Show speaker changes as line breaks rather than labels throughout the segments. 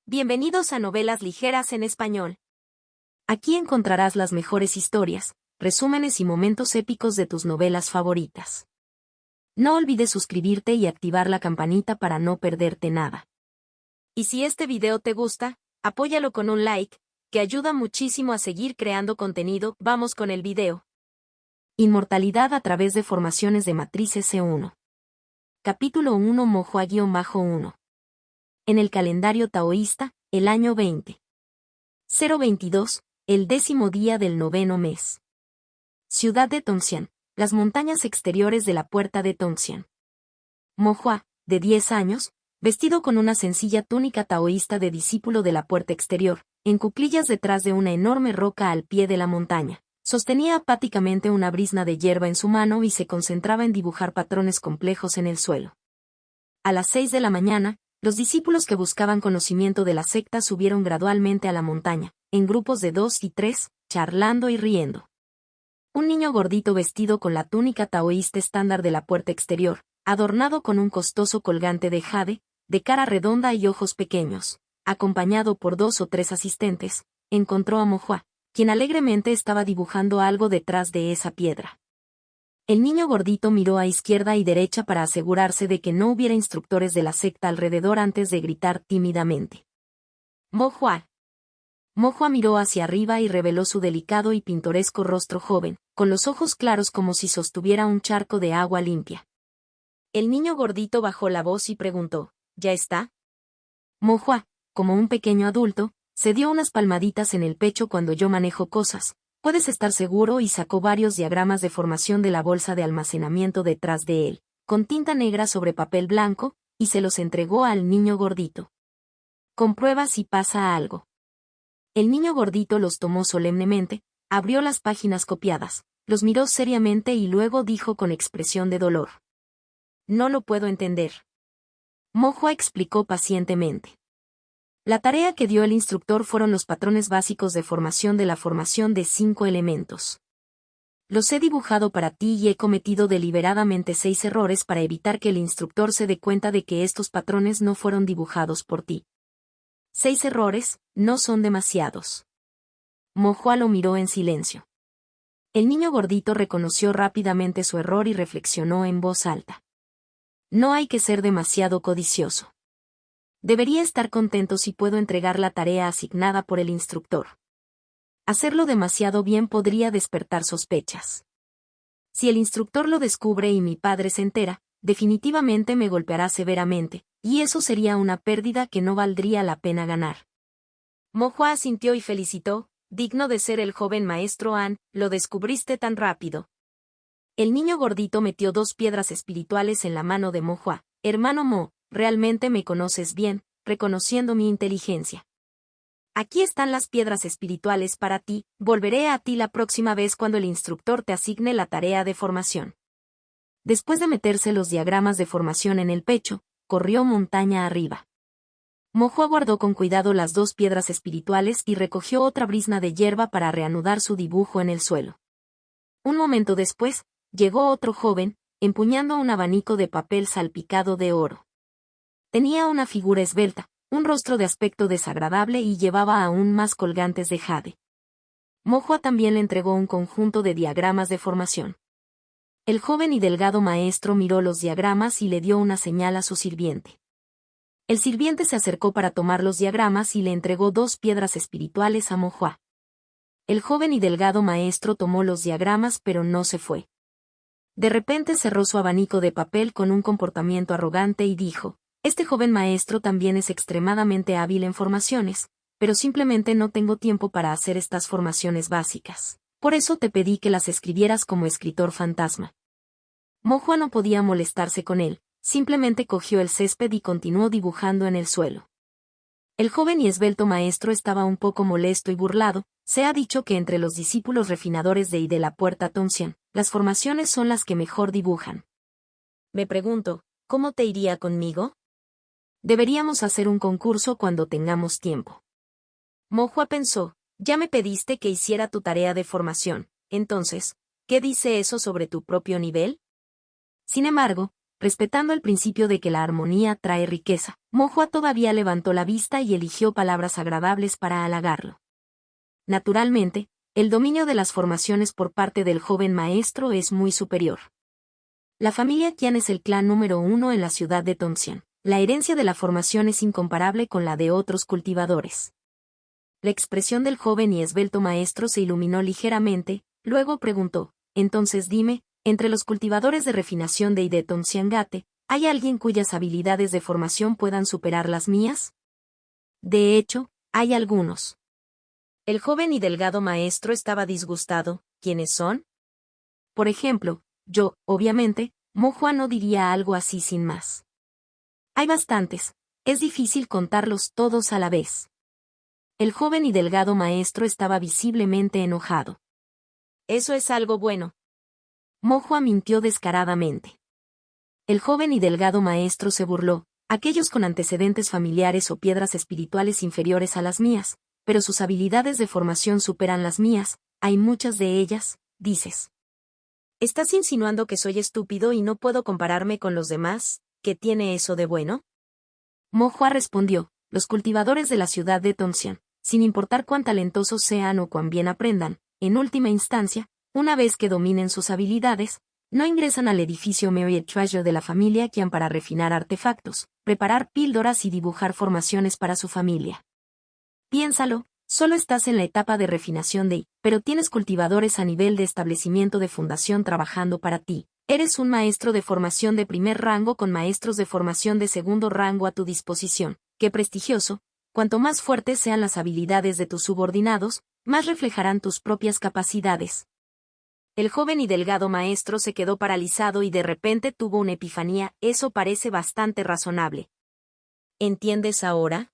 Bienvenidos a Novelas Ligeras en Español. Aquí encontrarás las mejores historias, resúmenes y momentos épicos de tus novelas favoritas. No olvides suscribirte y activar la campanita para no perderte nada. Y si este video te gusta, apóyalo con un like, que ayuda muchísimo a seguir creando contenido. Vamos con el video. Inmortalidad a través de formaciones de matrices C1. Capítulo 1 Mohua-1. En el calendario taoísta, el año 2022, el 10º día del 9º mes. Ciudad de Tongxian, las montañas exteriores de la puerta de Tongxian. Mohua, de 10 años, vestido con una sencilla túnica taoísta de discípulo de la puerta exterior, en cuclillas detrás de una enorme roca al pie de la montaña, sostenía apáticamente una brizna de hierba en su mano y se concentraba en dibujar patrones complejos en el suelo. A las 6 de la mañana, los discípulos que buscaban conocimiento de la secta subieron gradualmente a la montaña, en grupos de 2 y 3, charlando y riendo. Un niño gordito vestido con la túnica taoísta estándar de la puerta exterior, adornado con un costoso colgante de jade, de cara redonda y ojos pequeños, acompañado por 2 o 3 asistentes, encontró a Mohua, quien alegremente estaba dibujando algo detrás de esa piedra. El niño gordito miró a izquierda y derecha para asegurarse de que no hubiera instructores de la secta alrededor antes de gritar tímidamente: «Mohua». Mohua miró hacia arriba y reveló su delicado y pintoresco rostro joven, con los ojos claros como si sostuviera un charco de agua limpia. El niño gordito bajó la voz y preguntó: «¿Ya está?». Mohua, como un pequeño adulto, se dio unas palmaditas en el pecho. «Cuando yo manejo cosas, puedes estar seguro», y sacó varios diagramas de formación de la bolsa de almacenamiento detrás de él, con tinta negra sobre papel blanco, y se los entregó al niño gordito. «Comprueba si pasa algo». El niño gordito los tomó solemnemente, abrió las páginas copiadas, los miró seriamente y luego dijo con expresión de dolor: «No lo puedo entender». Mohua explicó pacientemente. La tarea que dio el instructor fueron los patrones básicos de formación de la formación de 5 elementos. Los he dibujado para ti y he cometido deliberadamente 6 errores para evitar que el instructor se dé cuenta de que estos patrones no fueron dibujados por ti. 6 errores, ¿no son demasiados?». Mohua lo miró en silencio. El niño gordito reconoció rápidamente su error y reflexionó en voz alta. «No hay que ser demasiado codicioso. Debería estar contento si puedo entregar la tarea asignada por el instructor. Hacerlo demasiado bien podría despertar sospechas. Si el instructor lo descubre y mi padre se entera, definitivamente me golpeará severamente, y eso sería una pérdida que no valdría la pena ganar». Mohua asintió y felicitó: «Digno de ser el joven maestro An, lo descubriste tan rápido». El niño gordito metió 2 piedras espirituales en la mano de Mohua. «Hermano Mo, realmente me conoces bien, reconociendo mi inteligencia. Aquí están las piedras espirituales para ti, volveré a ti la próxima vez cuando el instructor te asigne la tarea de formación». Después de meterse los diagramas de formación en el pecho, corrió montaña arriba. Mohua guardó con cuidado las 2 piedras espirituales y recogió otra brizna de hierba para reanudar su dibujo en el suelo. Un momento después, llegó otro joven, empuñando un abanico de papel salpicado de oro. Tenía una figura esbelta, un rostro de aspecto desagradable y llevaba aún más colgantes de jade. Mohua también le entregó un conjunto de diagramas de formación. El joven y delgado maestro miró los diagramas y le dio una señal a su sirviente. El sirviente se acercó para tomar los diagramas y le entregó 2 piedras espirituales a Mohua. El joven y delgado maestro tomó los diagramas pero no se fue. De repente cerró su abanico de papel con un comportamiento arrogante y dijo: «Este joven maestro también es extremadamente hábil en formaciones, pero simplemente no tengo tiempo para hacer estas formaciones básicas. Por eso te pedí que las escribieras como escritor fantasma». Mohua no podía molestarse con él, simplemente cogió el césped y continuó dibujando en el suelo. El joven y esbelto maestro estaba un poco molesto y burlado. Se ha dicho que entre los discípulos refinadores de la puerta Tongxian, las formaciones son las que mejor dibujan. Me pregunto, ¿cómo te iría conmigo? Deberíamos hacer un concurso cuando tengamos tiempo. Mohua pensó: ya me pediste que hiciera tu tarea de formación, entonces, ¿qué dice eso sobre tu propio nivel? Sin embargo, respetando el principio de que la armonía trae riqueza, Mo Hua todavía levantó la vista y eligió palabras agradables para halagarlo. Naturalmente, el dominio de las formaciones por parte del joven maestro es muy superior. La familia Qian es el clan número 1 en la ciudad de Tongxian. La herencia de la formación es incomparable con la de otros cultivadores. La expresión del joven y esbelto maestro se iluminó ligeramente, luego preguntó, entonces dime, entre los cultivadores de refinación de Tongxiangate, ¿hay alguien cuyas habilidades de formación puedan superar las mías? De hecho, hay algunos. El joven y delgado maestro estaba disgustado. ¿Quiénes son? Por ejemplo, yo, obviamente, Mo Hua no diría algo así sin más. Hay bastantes, es difícil contarlos todos a la vez. El joven y delgado maestro estaba visiblemente enojado. Eso es algo bueno. Mo Hua mintió descaradamente. El joven y delgado maestro se burló, aquellos con antecedentes familiares o piedras espirituales inferiores a las mías, pero sus habilidades de formación superan las mías, hay muchas de ellas, dices. ¿Estás insinuando que soy estúpido y no puedo compararme con los demás? ¿Qué tiene eso de bueno? Mo Hua respondió, los cultivadores de la ciudad de Tongxian, sin importar cuán talentosos sean o cuán bien aprendan, en última instancia, una vez que dominen sus habilidades, no ingresan al edificio Merit Treasure de la familia Qian para refinar artefactos, preparar píldoras y dibujar formaciones para su familia. Piénsalo, solo estás en la etapa de refinación pero tienes cultivadores a nivel de establecimiento de fundación trabajando para ti. Eres un maestro de formación de primer rango con maestros de formación de segundo rango a tu disposición. ¡Qué prestigioso! Cuanto más fuertes sean las habilidades de tus subordinados, más reflejarán tus propias capacidades. El joven y delgado maestro se quedó paralizado y de repente tuvo una epifanía, eso parece bastante razonable. ¿Entiendes ahora?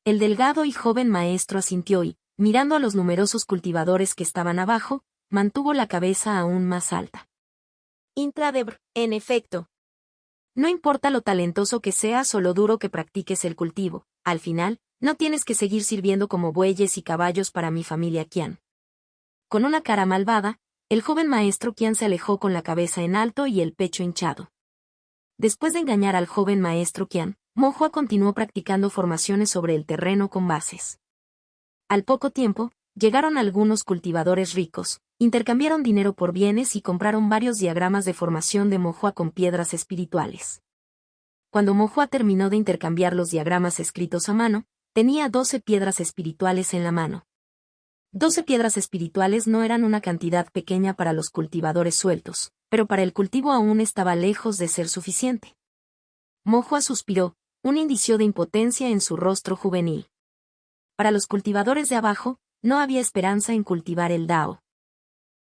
El delgado y joven maestro asintió y, mirando a los numerosos cultivadores que estaban abajo, mantuvo la cabeza aún más alta. Intradebr, en efecto. No importa lo talentoso que seas o lo duro que practiques el cultivo, al final, no tienes que seguir sirviendo como bueyes y caballos para mi familia Qian. Con una cara malvada, el joven maestro Qian se alejó con la cabeza en alto y el pecho hinchado. Después de engañar al joven maestro Qian, Mo Hua continuó practicando formaciones sobre el terreno con bases. Al poco tiempo, llegaron algunos cultivadores ricos, intercambiaron dinero por bienes y compraron varios diagramas de formación de Mo Hua con piedras espirituales. Cuando Mo Hua terminó de intercambiar los diagramas escritos a mano, tenía 12 piedras espirituales en la mano. 12 piedras espirituales no eran una cantidad pequeña para los cultivadores sueltos, pero para el cultivo aún estaba lejos de ser suficiente. Mo Hua suspiró, un indicio de impotencia en su rostro juvenil. Para los cultivadores de abajo, no había esperanza en cultivar el Dao.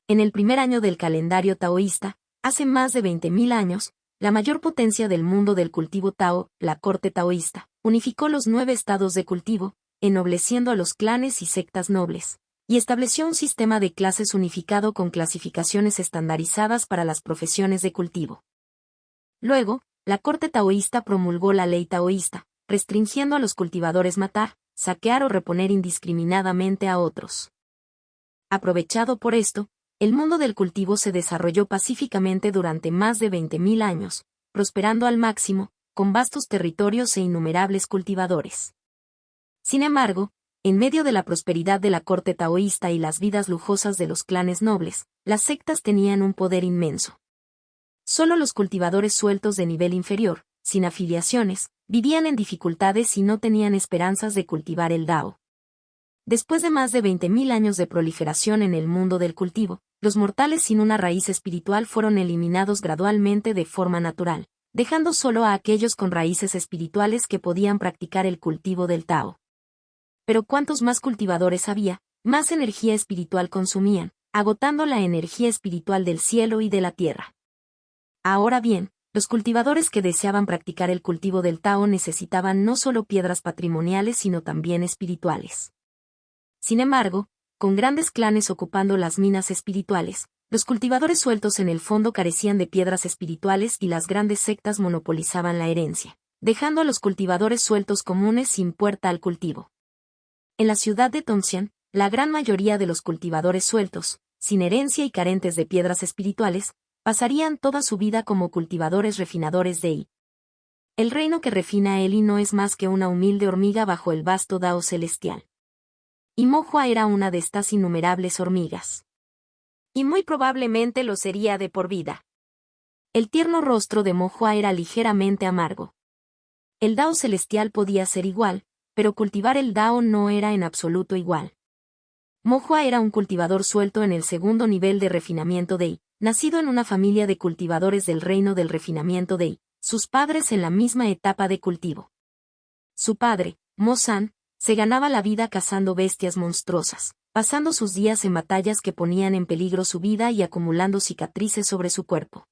En el primer año del calendario taoísta, hace más de 20.000 años, la mayor potencia del mundo del cultivo Tao, la corte taoísta, unificó los 9 estados de cultivo, ennobleciendo a los clanes y sectas nobles, y estableció un sistema de clases unificado con clasificaciones estandarizadas para las profesiones de cultivo. Luego, la corte taoísta promulgó la ley taoísta, restringiendo a los cultivadores matar, saquear o reponer indiscriminadamente a otros. Aprovechado por esto, el mundo del cultivo se desarrolló pacíficamente durante más de 20.000 años, prosperando al máximo, con vastos territorios e innumerables cultivadores. Sin embargo, en medio de la prosperidad de la corte taoísta y las vidas lujosas de los clanes nobles, las sectas tenían un poder inmenso. Solo los cultivadores sueltos de nivel inferior, sin afiliaciones, vivían en dificultades y no tenían esperanzas de cultivar el Dao. Después de más de 20.000 años de proliferación en el mundo del cultivo, los mortales sin una raíz espiritual fueron eliminados gradualmente de forma natural, dejando solo a aquellos con raíces espirituales que podían practicar el cultivo del Tao. Pero cuantos más cultivadores había, más energía espiritual consumían, agotando la energía espiritual del cielo y de la tierra. Ahora bien, los cultivadores que deseaban practicar el cultivo del Tao necesitaban no solo piedras patrimoniales sino también espirituales. Sin embargo, con grandes clanes ocupando las minas espirituales, los cultivadores sueltos en el fondo carecían de piedras espirituales y las grandes sectas monopolizaban la herencia, dejando a los cultivadores sueltos comunes sin puerta al cultivo. En la ciudad de Tongxian, la gran mayoría de los cultivadores sueltos, sin herencia y carentes de piedras espirituales, pasarían toda su vida como cultivadores refinadores de Yi. El reino que refina a Eli no es más que una humilde hormiga bajo el vasto Dao celestial. Y Mo Hua era una de estas innumerables hormigas. Y muy probablemente lo sería de por vida. El tierno rostro de Mo Hua era ligeramente amargo. El Dao celestial podía ser igual, pero cultivar el Dao no era en absoluto igual. Mo Hua era un cultivador suelto en el segundo nivel de refinamiento de Yi, nacido en una familia de cultivadores del reino del refinamiento de Yi, sus padres en la misma etapa de cultivo. Su padre, Mo San, se ganaba la vida cazando bestias monstruosas, pasando sus días en batallas que ponían en peligro su vida y acumulando cicatrices sobre su cuerpo.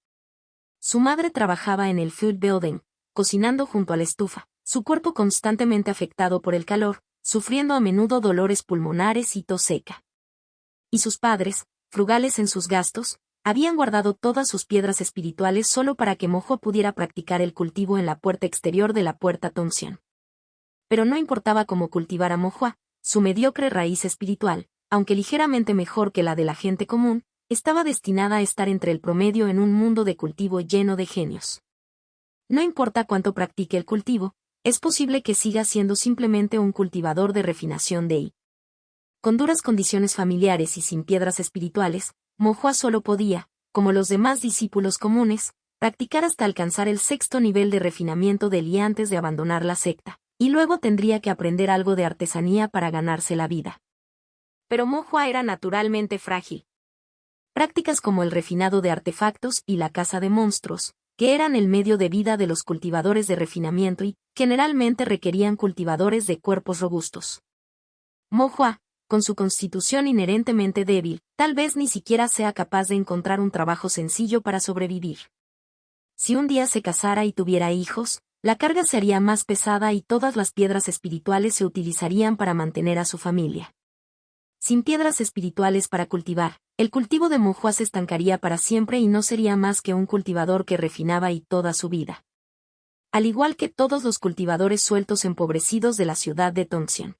Su madre trabajaba en el food building, cocinando junto a la estufa, su cuerpo constantemente afectado por el calor, sufriendo a menudo dolores pulmonares y tos seca. Y sus padres, frugales en sus gastos, habían guardado todas sus piedras espirituales solo para que Mo Hua pudiera practicar el cultivo en la puerta exterior de la puerta Tongxian. Pero no importaba cómo cultivar a Mo Hua, su mediocre raíz espiritual, aunque ligeramente mejor que la de la gente común, estaba destinada a estar entre el promedio en un mundo de cultivo lleno de genios. No importa cuánto practique el cultivo, es posible que siga siendo simplemente un cultivador de refinación de Yi. Con duras condiciones familiares y sin piedras espirituales, Mo Hua solo podía, como los demás discípulos comunes, practicar hasta alcanzar el sexto nivel de refinamiento del Yi antes de abandonar la secta, y luego tendría que aprender algo de artesanía para ganarse la vida. Pero Mo Hua era naturalmente frágil. Prácticas como el refinado de artefactos y la caza de monstruos, que eran el medio de vida de los cultivadores de refinamiento y, generalmente requerían cultivadores de cuerpos robustos. Mo Hua, con su constitución inherentemente débil, tal vez ni siquiera sea capaz de encontrar un trabajo sencillo para sobrevivir. Si un día se casara y tuviera hijos, la carga sería más pesada y todas las piedras espirituales se utilizarían para mantener a su familia. Sin piedras espirituales para cultivar, el cultivo de Mo Hua se estancaría para siempre y no sería más que un cultivador que refinaba y toda su vida. Al igual que todos los cultivadores sueltos empobrecidos de la ciudad de Tongxian.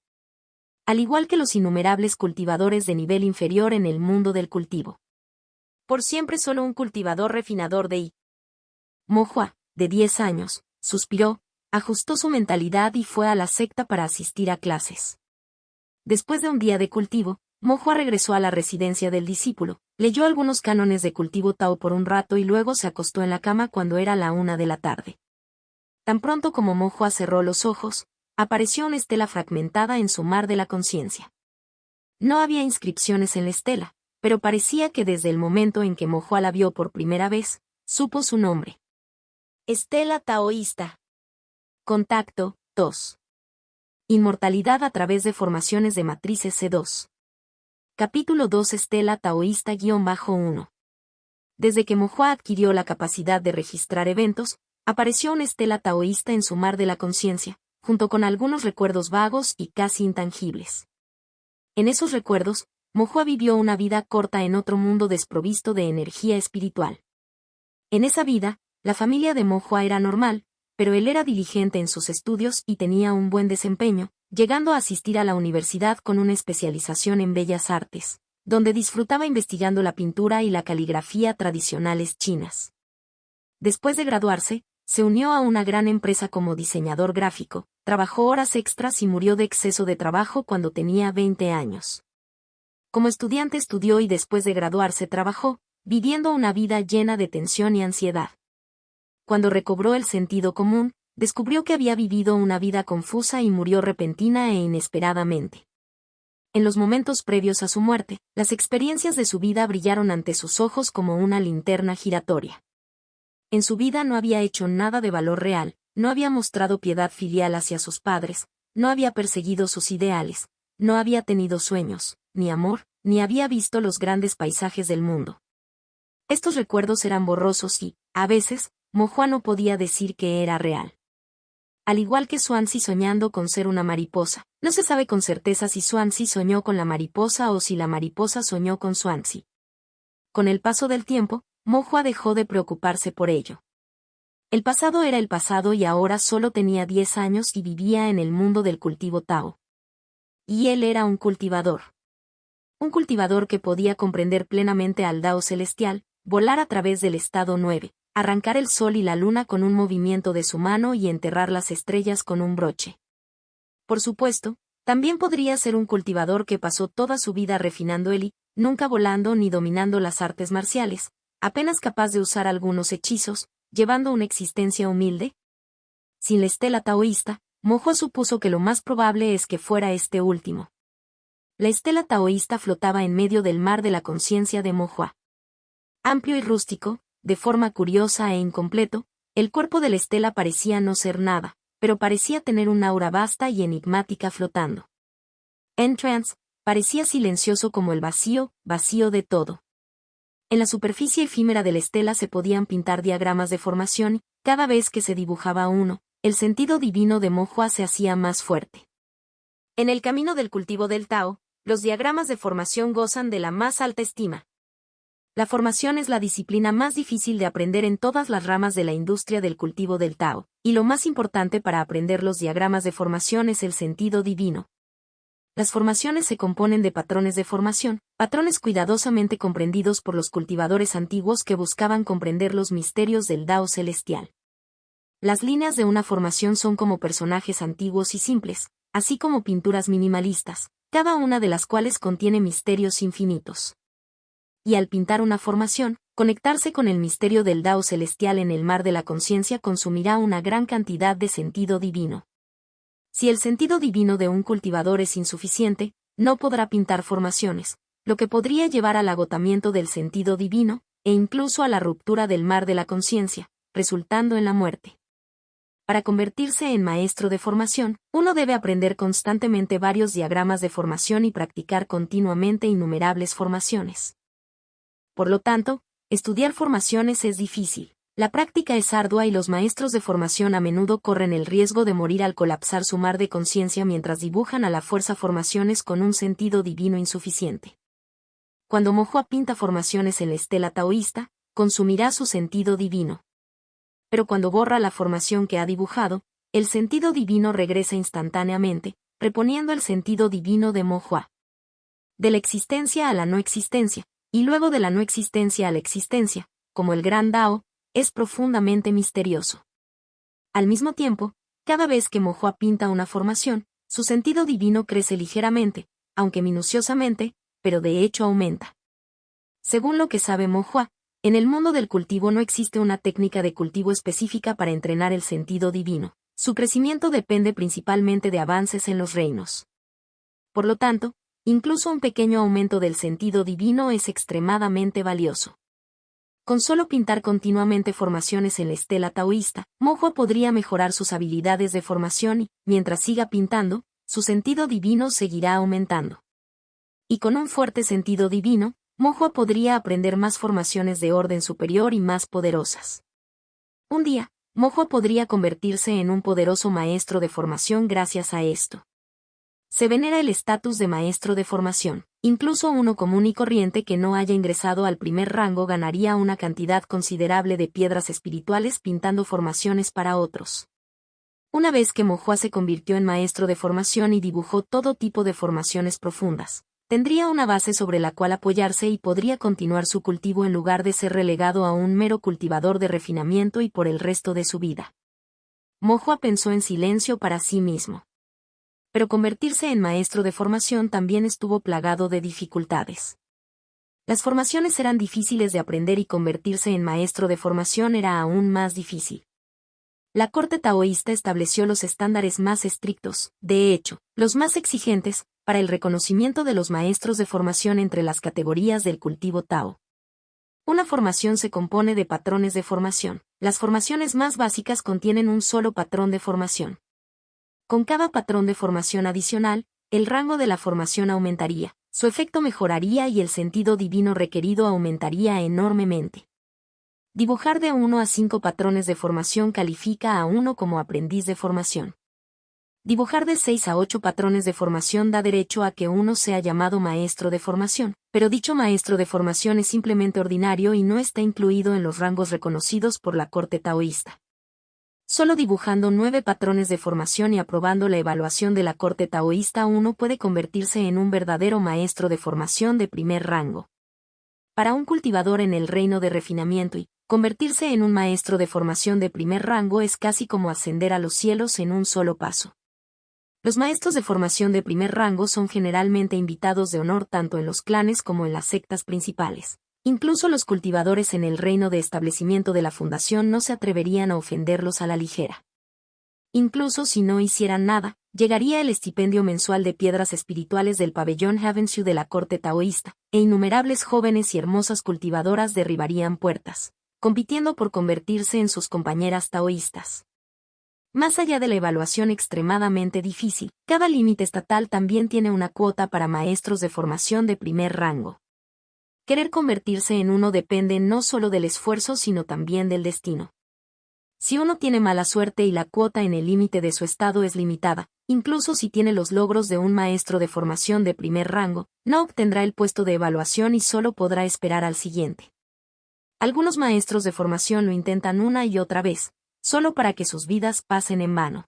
Al igual que los innumerables cultivadores de nivel inferior en el mundo del cultivo. Por siempre solo un cultivador refinador de Yi. Mo Hua, de 10 años, suspiró, ajustó su mentalidad y fue a la secta para asistir a clases. Después de un día de cultivo, Mo Hua regresó a la residencia del discípulo, leyó algunos cánones de cultivo Tao por un rato y luego se acostó en la cama cuando era la 1 de la tarde. Tan pronto como Mo Hua cerró los ojos, apareció una estela fragmentada en su mar de la conciencia. No había inscripciones en la estela, pero parecía que desde el momento en que Mo Hua la vio por primera vez, supo su nombre. Estela taoísta. Contacto, 2. Inmortalidad a través de formaciones de matrices C2. Capítulo 2 Estela taoísta-1. Desde que Mo Hua adquirió la capacidad de registrar eventos, apareció una estela taoísta en su mar de la conciencia, junto con algunos recuerdos vagos y casi intangibles. En esos recuerdos, Mo Hua vivió una vida corta en otro mundo desprovisto de energía espiritual. En esa vida, la familia de Mo Hua era normal, pero él era diligente en sus estudios y tenía un buen desempeño, llegando a asistir a la universidad con una especialización en bellas artes, donde disfrutaba investigando la pintura y la caligrafía tradicionales chinas. Después de graduarse, se unió a una gran empresa como diseñador gráfico, trabajó horas extras y murió de exceso de trabajo cuando tenía 20 años. Como estudiante estudió y después de graduarse trabajó, viviendo una vida llena de tensión y ansiedad. Cuando recobró el sentido común, descubrió que había vivido una vida confusa y murió repentina e inesperadamente. En los momentos previos a su muerte, las experiencias de su vida brillaron ante sus ojos como una linterna giratoria. En su vida no había hecho nada de valor real, no había mostrado piedad filial hacia sus padres, no había perseguido sus ideales, no había tenido sueños, ni amor, ni había visto los grandes paisajes del mundo. Estos recuerdos eran borrosos y, a veces, Mo Hua no podía decir que era real. Al igual que Xuanzi soñando con ser una mariposa, no se sabe con certeza si Xuanzi soñó con la mariposa o si la mariposa soñó con Xuanzi. Con el paso del tiempo, Mo Hua dejó de preocuparse por ello. El pasado era el pasado y ahora solo tenía 10 años y vivía en el mundo del cultivo Tao. Y él era un cultivador. Un cultivador que podía comprender plenamente al Dao celestial, volar a través del estado 9, arrancar el sol y la luna con un movimiento de su mano y enterrar las estrellas con un broche. Por supuesto, también podría ser un cultivador que pasó toda su vida refinando el I, nunca volando ni dominando las artes marciales, apenas capaz de usar algunos hechizos, llevando una existencia humilde. Sin la estela taoísta, Mo Hua supuso que lo más probable es que fuera este último. La estela taoísta flotaba en medio del mar de la conciencia de Mo Hua. Amplio y rústico, de forma curiosa e incompleto, el cuerpo de la estela parecía no ser nada, pero parecía tener un aura vasta y enigmática flotando. En trance, parecía silencioso como el vacío, vacío de todo. En la superficie efímera de la estela se podían pintar diagramas de formación y, cada vez que se dibujaba uno, el sentido divino de Mo Hua se hacía más fuerte. En el camino del cultivo del Tao, los diagramas de formación gozan de la más alta estima. La formación es la disciplina más difícil de aprender en todas las ramas de la industria del cultivo del Tao, y lo más importante para aprender los diagramas de formación es el sentido divino. Las formaciones se componen de patrones de formación, patrones cuidadosamente comprendidos por los cultivadores antiguos que buscaban comprender los misterios del Tao celestial. Las líneas de una formación son como personajes antiguos y simples, así como pinturas minimalistas, cada una de las cuales contiene misterios infinitos. Y al pintar una formación, conectarse con el misterio del Tao celestial en el mar de la conciencia consumirá una gran cantidad de sentido divino. Si el sentido divino de un cultivador es insuficiente, no podrá pintar formaciones, lo que podría llevar al agotamiento del sentido divino, e incluso a la ruptura del mar de la conciencia, resultando en la muerte. Para convertirse en maestro de formación, uno debe aprender constantemente varios diagramas de formación y practicar continuamente innumerables formaciones. Por lo tanto, estudiar formaciones es difícil. La práctica es ardua y los maestros de formación a menudo corren el riesgo de morir al colapsar su mar de conciencia mientras dibujan a la fuerza formaciones con un sentido divino insuficiente. Cuando Mo Hua pinta formaciones en la estela taoísta, consumirá su sentido divino. Pero cuando borra la formación que ha dibujado, el sentido divino regresa instantáneamente, reponiendo el sentido divino de Mo Hua. De la existencia a la no existencia, y luego de la no existencia a la existencia, como el gran Dao, es profundamente misterioso. Al mismo tiempo, cada vez que Mo Hua pinta una formación, su sentido divino crece ligeramente, aunque minuciosamente, pero de hecho aumenta. Según lo que sabe Mo Hua, en el mundo del cultivo no existe una técnica de cultivo específica para entrenar el sentido divino. Su crecimiento depende principalmente de avances en los reinos. Por lo tanto, incluso un pequeño aumento del sentido divino es extremadamente valioso. Con solo pintar continuamente formaciones en la estela taoísta, Mo Hua podría mejorar sus habilidades de formación y, mientras siga pintando, su sentido divino seguirá aumentando. Y con un fuerte sentido divino, Mo Hua podría aprender más formaciones de orden superior y más poderosas. Un día, Mo Hua podría convertirse en un poderoso maestro de formación gracias a esto. Se venera el estatus de maestro de formación. Incluso uno común y corriente que no haya ingresado al primer rango ganaría una cantidad considerable de piedras espirituales pintando formaciones para otros. Una vez que Mo Hua se convirtió en maestro de formación y dibujó todo tipo de formaciones profundas, tendría una base sobre la cual apoyarse y podría continuar su cultivo en lugar de ser relegado a un mero cultivador de refinamiento y por el resto de su vida. Mo Hua pensó en silencio para sí mismo. Pero convertirse en maestro de formación también estuvo plagado de dificultades. Las formaciones eran difíciles de aprender y convertirse en maestro de formación era aún más difícil. La corte taoísta estableció los estándares más estrictos, de hecho, los más exigentes, para el reconocimiento de los maestros de formación entre las categorías del cultivo Tao. Una formación se compone de patrones de formación. Las formaciones más básicas contienen un solo patrón de formación. Con cada patrón de formación adicional, el rango de la formación aumentaría, su efecto mejoraría y el sentido divino requerido aumentaría enormemente. Dibujar de 1 a 5 patrones de formación califica a uno como aprendiz de formación. Dibujar de 6 a 8 patrones de formación da derecho a que uno sea llamado maestro de formación, pero dicho maestro de formación es simplemente ordinario y no está incluido en los rangos reconocidos por la corte taoísta. Solo dibujando 9 patrones de formación y aprobando la evaluación de la corte taoísta uno puede convertirse en un verdadero maestro de formación de primer rango. Para un cultivador en el reino de refinamiento y convertirse en un maestro de formación de primer rango es casi como ascender a los cielos en un solo paso. Los maestros de formación de primer rango son generalmente invitados de honor tanto en los clanes como en las sectas principales. Incluso los cultivadores en el reino de establecimiento de la fundación no se atreverían a ofenderlos a la ligera. Incluso si no hicieran nada, llegaría el estipendio mensual de piedras espirituales del pabellón Havenshu de la corte taoísta, e innumerables jóvenes y hermosas cultivadoras derribarían puertas, compitiendo por convertirse en sus compañeras taoístas. Más allá de la evaluación extremadamente difícil, cada límite estatal también tiene una cuota para maestros de formación de primer rango. Querer convertirse en uno depende no solo del esfuerzo sino también del destino. Si uno tiene mala suerte y la cuota en el límite de su estado es limitada, incluso si tiene los logros de un maestro de formación de primer rango, no obtendrá el puesto de evaluación y solo podrá esperar al siguiente. Algunos maestros de formación lo intentan una y otra vez, solo para que sus vidas pasen en vano.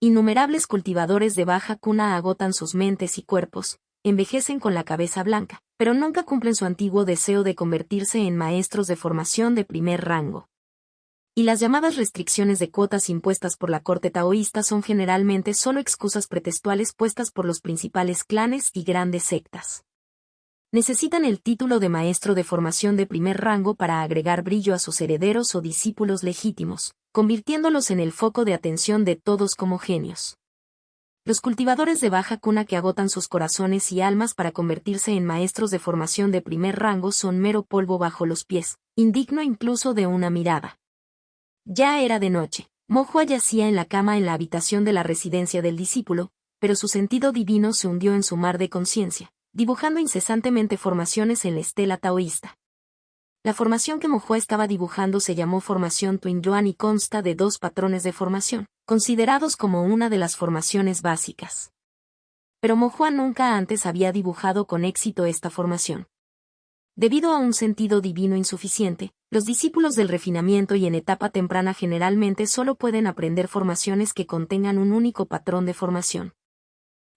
Innumerables cultivadores de baja cuna agotan sus mentes y cuerpos, envejecen con la cabeza blanca, pero nunca cumplen su antiguo deseo de convertirse en maestros de formación de primer rango. Y las llamadas restricciones de cuotas impuestas por la corte taoísta son generalmente solo excusas pretextuales puestas por los principales clanes y grandes sectas. Necesitan el título de maestro de formación de primer rango para agregar brillo a sus herederos o discípulos legítimos, convirtiéndolos en el foco de atención de todos como genios. Los cultivadores de baja cuna que agotan sus corazones y almas para convertirse en maestros de formación de primer rango son mero polvo bajo los pies, indigno incluso de una mirada. Ya era de noche. Mo Hua yacía en la cama en la habitación de la residencia del discípulo, pero su sentido divino se hundió en su mar de conciencia, dibujando incesantemente formaciones en la estela taoísta. La formación que Mo Hua estaba dibujando se llamó formación Twin Yuan y consta de 2 patrones de formación, considerados como una de las formaciones básicas. Pero Mo Hua nunca antes había dibujado con éxito esta formación. Debido a un sentido divino insuficiente, los discípulos del refinamiento y en etapa temprana generalmente solo pueden aprender formaciones que contengan un único patrón de formación.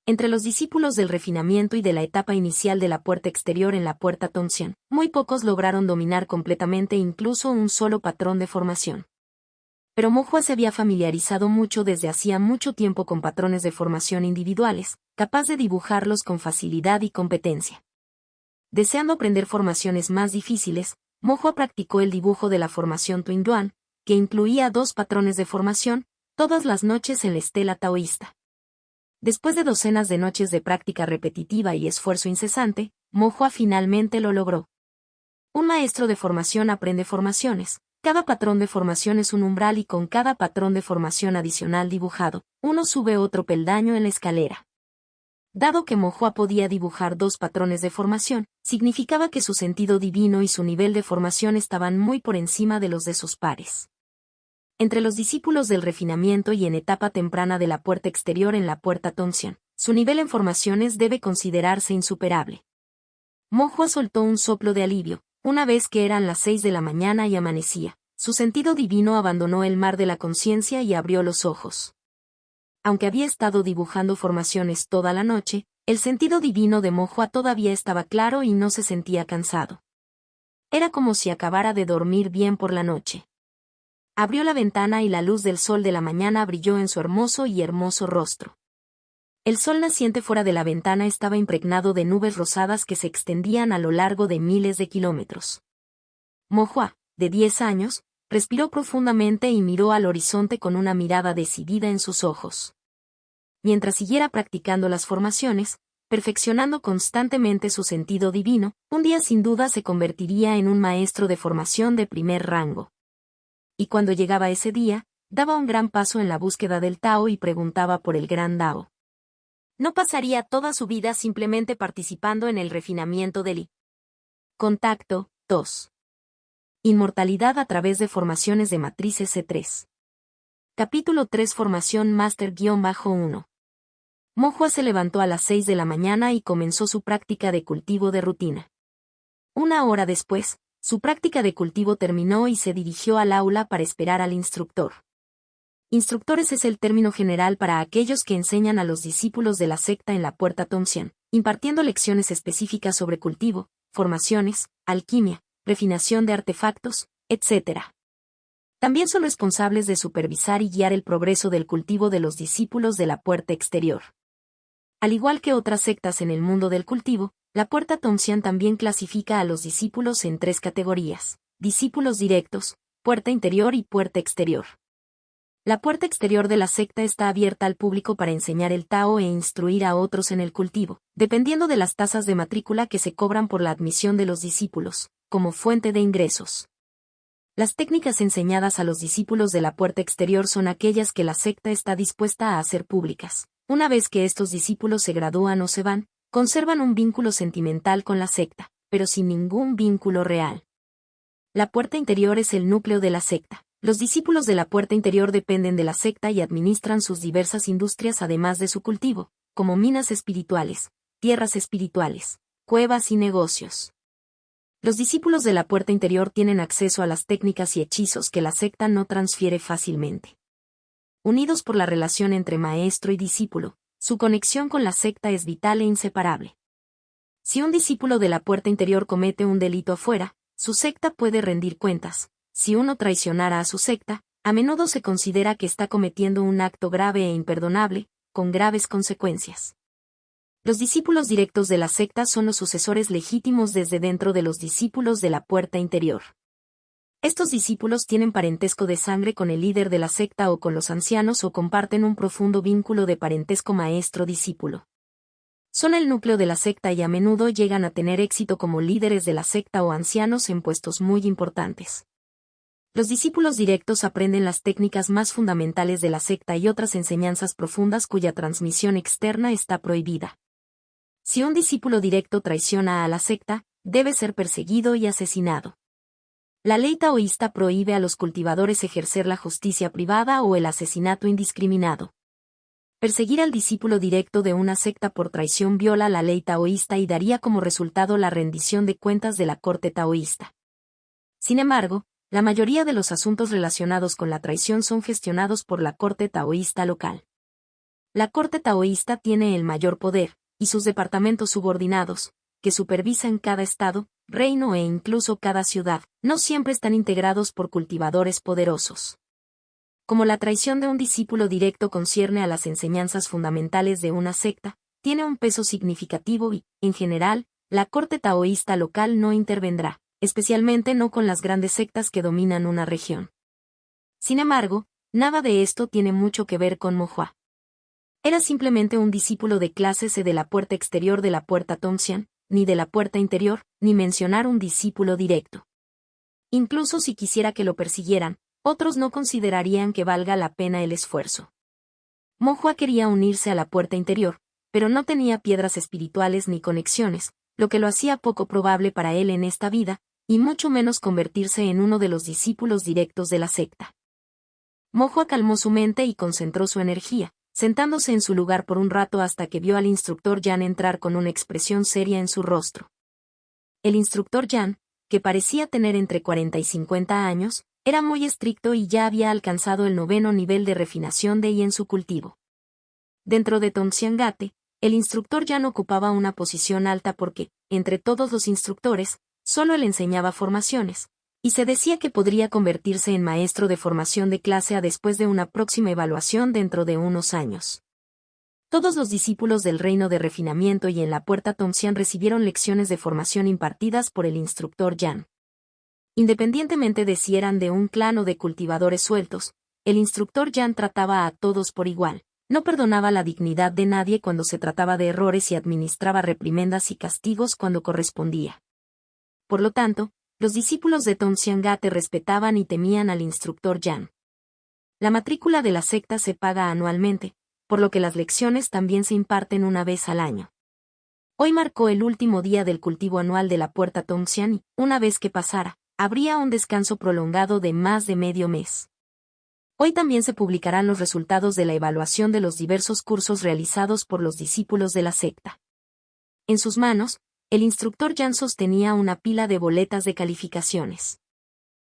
Entre los discípulos del refinamiento y de la etapa inicial de la puerta exterior en la puerta Tongxian, muy pocos lograron dominar completamente incluso un solo patrón de formación. Pero Mo Hua se había familiarizado mucho desde hacía mucho tiempo con patrones de formación individuales, capaz de dibujarlos con facilidad y competencia. Deseando aprender formaciones más difíciles, Mo Hua practicó el dibujo de la formación Twin Yuan, que incluía 2 patrones de formación, todas las noches en la estela taoísta. Después de docenas de noches de práctica repetitiva y esfuerzo incesante, Mo Hua finalmente lo logró. Un maestro de formación aprende formaciones. Cada patrón de formación es un umbral y con cada patrón de formación adicional dibujado, uno sube otro peldaño en la escalera. Dado que Mo Hua podía dibujar 2 patrones de formación, significaba que su sentido divino y su nivel de formación estaban muy por encima de los de sus pares. Entre los discípulos del refinamiento y en etapa temprana de la puerta exterior en la puerta Tongxian, su nivel en formaciones debe considerarse insuperable. Mo Hua soltó un soplo de alivio, una vez que eran las 6 de la mañana y amanecía. Su sentido divino abandonó el mar de la conciencia y abrió los ojos. Aunque había estado dibujando formaciones toda la noche, el sentido divino de Mo Hua todavía estaba claro y no se sentía cansado. Era como si acabara de dormir bien por la noche. Abrió la ventana y la luz del sol de la mañana brilló en su hermoso rostro. El sol naciente fuera de la ventana estaba impregnado de nubes rosadas que se extendían a lo largo de miles de kilómetros. Mo Hua, de 10 años, respiró profundamente y miró al horizonte con una mirada decidida en sus ojos. Mientras siguiera practicando las formaciones, perfeccionando constantemente su sentido divino, un día sin duda se convertiría en un maestro de formación de primer rango. Y cuando llegaba ese día, daba un gran paso en la búsqueda del Tao y preguntaba por el gran Tao. No pasaría toda su vida simplemente participando en el refinamiento del I. Contacto 2. Inmortalidad a través de formaciones de matrices C3. Capítulo 3 Formación Máster-1. Mo Hua se levantó a las 6 de la mañana y comenzó su práctica de cultivo de rutina. Una hora después, su práctica de cultivo terminó y se dirigió al aula para esperar al instructor. Instructores es el término general para aquellos que enseñan a los discípulos de la secta en la puerta Tongxian, impartiendo lecciones específicas sobre cultivo, formaciones, alquimia, refinación de artefactos, etc. También son responsables de supervisar y guiar el progreso del cultivo de los discípulos de la puerta exterior. Al igual que otras sectas en el mundo del cultivo, la puerta Tongxian también clasifica a los discípulos en 3 categorías: discípulos directos, puerta interior y puerta exterior. La puerta exterior de la secta está abierta al público para enseñar el Tao e instruir a otros en el cultivo, dependiendo de las tasas de matrícula que se cobran por la admisión de los discípulos, como fuente de ingresos. Las técnicas enseñadas a los discípulos de la puerta exterior son aquellas que la secta está dispuesta a hacer públicas. Una vez que estos discípulos se gradúan o se van, conservan un vínculo sentimental con la secta, pero sin ningún vínculo real. La puerta interior es el núcleo de la secta. Los discípulos de la puerta interior dependen de la secta y administran sus diversas industrias además de su cultivo, como minas espirituales, tierras espirituales, cuevas y negocios. Los discípulos de la puerta interior tienen acceso a las técnicas y hechizos que la secta no transfiere fácilmente. Unidos por la relación entre maestro y discípulo, su conexión con la secta es vital e inseparable. Si un discípulo de la puerta interior comete un delito afuera, su secta puede rendir cuentas. Si uno traicionara a su secta, a menudo se considera que está cometiendo un acto grave e imperdonable, con graves consecuencias. Los discípulos directos de la secta son los sucesores legítimos desde dentro de los discípulos de la puerta interior. Estos discípulos tienen parentesco de sangre con el líder de la secta o con los ancianos o comparten un profundo vínculo de parentesco maestro-discípulo. Son el núcleo de la secta y a menudo llegan a tener éxito como líderes de la secta o ancianos en puestos muy importantes. Los discípulos directos aprenden las técnicas más fundamentales de la secta y otras enseñanzas profundas cuya transmisión externa está prohibida. Si un discípulo directo traiciona a la secta, debe ser perseguido y asesinado. La ley taoísta prohíbe a los cultivadores ejercer la justicia privada o el asesinato indiscriminado. Perseguir al discípulo directo de una secta por traición viola la ley taoísta y daría como resultado la rendición de cuentas de la corte taoísta. Sin embargo, la mayoría de los asuntos relacionados con la traición son gestionados por la corte taoísta local. La corte taoísta tiene el mayor poder, y sus departamentos subordinados, que supervisan cada estado, reino e incluso cada ciudad, no siempre están integrados por cultivadores poderosos. Como la traición de un discípulo directo concierne a las enseñanzas fundamentales de una secta, tiene un peso significativo y, en general, la corte taoísta local no intervendrá, especialmente no con las grandes sectas que dominan una región. Sin embargo, nada de esto tiene mucho que ver con Mohua. Era simplemente un discípulo de clase C de la puerta exterior de la puerta Tongxian, ni de la puerta interior, ni mencionar un discípulo directo. Incluso si quisiera que lo persiguieran, otros no considerarían que valga la pena el esfuerzo. Mohua quería unirse a la puerta interior, pero no tenía piedras espirituales ni conexiones, lo que lo hacía poco probable para él en esta vida, y mucho menos convertirse en uno de los discípulos directos de la secta. Mohua calmó su mente y concentró su energía, sentándose en su lugar por un rato hasta que vio al instructor Yan entrar con una expresión seria en su rostro. El instructor Yan, que parecía tener entre 40 y 50 años, era muy estricto y ya había alcanzado el 9º nivel de refinación de Yi en su cultivo. Dentro de Tongxiangate, el instructor Yan ocupaba una posición alta porque, entre todos los instructores, solo él enseñaba formaciones, y se decía que podría convertirse en maestro de formación de clase A después de una próxima evaluación dentro de unos años. Todos los discípulos del reino de refinamiento y en la puerta Tongxian recibieron lecciones de formación impartidas por el instructor Yan. Independientemente de si eran de un clan o de cultivadores sueltos, el instructor Yan trataba a todos por igual, no perdonaba la dignidad de nadie cuando se trataba de errores y administraba reprimendas y castigos cuando correspondía. Por lo tanto, los discípulos de Tongxiangate respetaban y temían al instructor Yan. La matrícula de la secta se paga anualmente, por lo que las lecciones también se imparten una vez al año. Hoy marcó el último día del cultivo anual de la puerta Tongxian y, una vez que pasara, habría un descanso prolongado de más de medio mes. Hoy también se publicarán los resultados de la evaluación de los diversos cursos realizados por los discípulos de la secta. En sus manos, el instructor Yan sostenía una pila de boletas de calificaciones.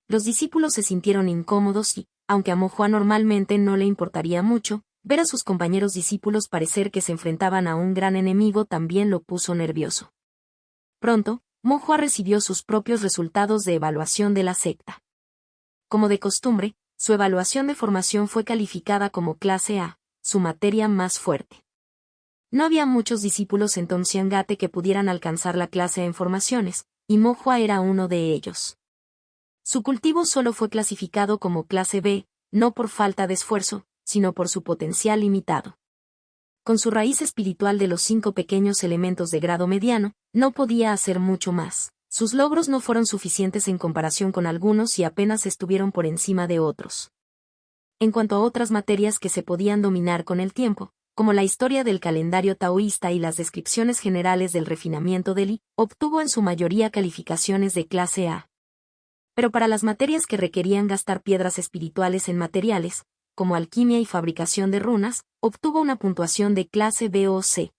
Los discípulos se sintieron incómodos y, aunque a Mohua normalmente no le importaría mucho, ver a sus compañeros discípulos parecer que se enfrentaban a un gran enemigo también lo puso nervioso. Pronto, Mo recibió sus propios resultados de evaluación de la secta. Como de costumbre, su evaluación de formación fue calificada como clase A, su materia más fuerte. No había muchos discípulos en Tongxiangate que pudieran alcanzar la clase en formaciones, y Mo era uno de ellos. Su cultivo solo fue clasificado como clase B, no por falta de esfuerzo, sino por su potencial limitado. Con su raíz espiritual de los 5 pequeños elementos de grado mediano, no podía hacer mucho más. Sus logros no fueron suficientes en comparación con algunos y apenas estuvieron por encima de otros. En cuanto a otras materias que se podían dominar con el tiempo, como la historia del calendario taoísta y las descripciones generales del refinamiento del Li, obtuvo en su mayoría calificaciones de clase A. Pero para las materias que requerían gastar piedras espirituales en materiales, como alquimia y fabricación de runas, obtuvo una puntuación de clase B o C.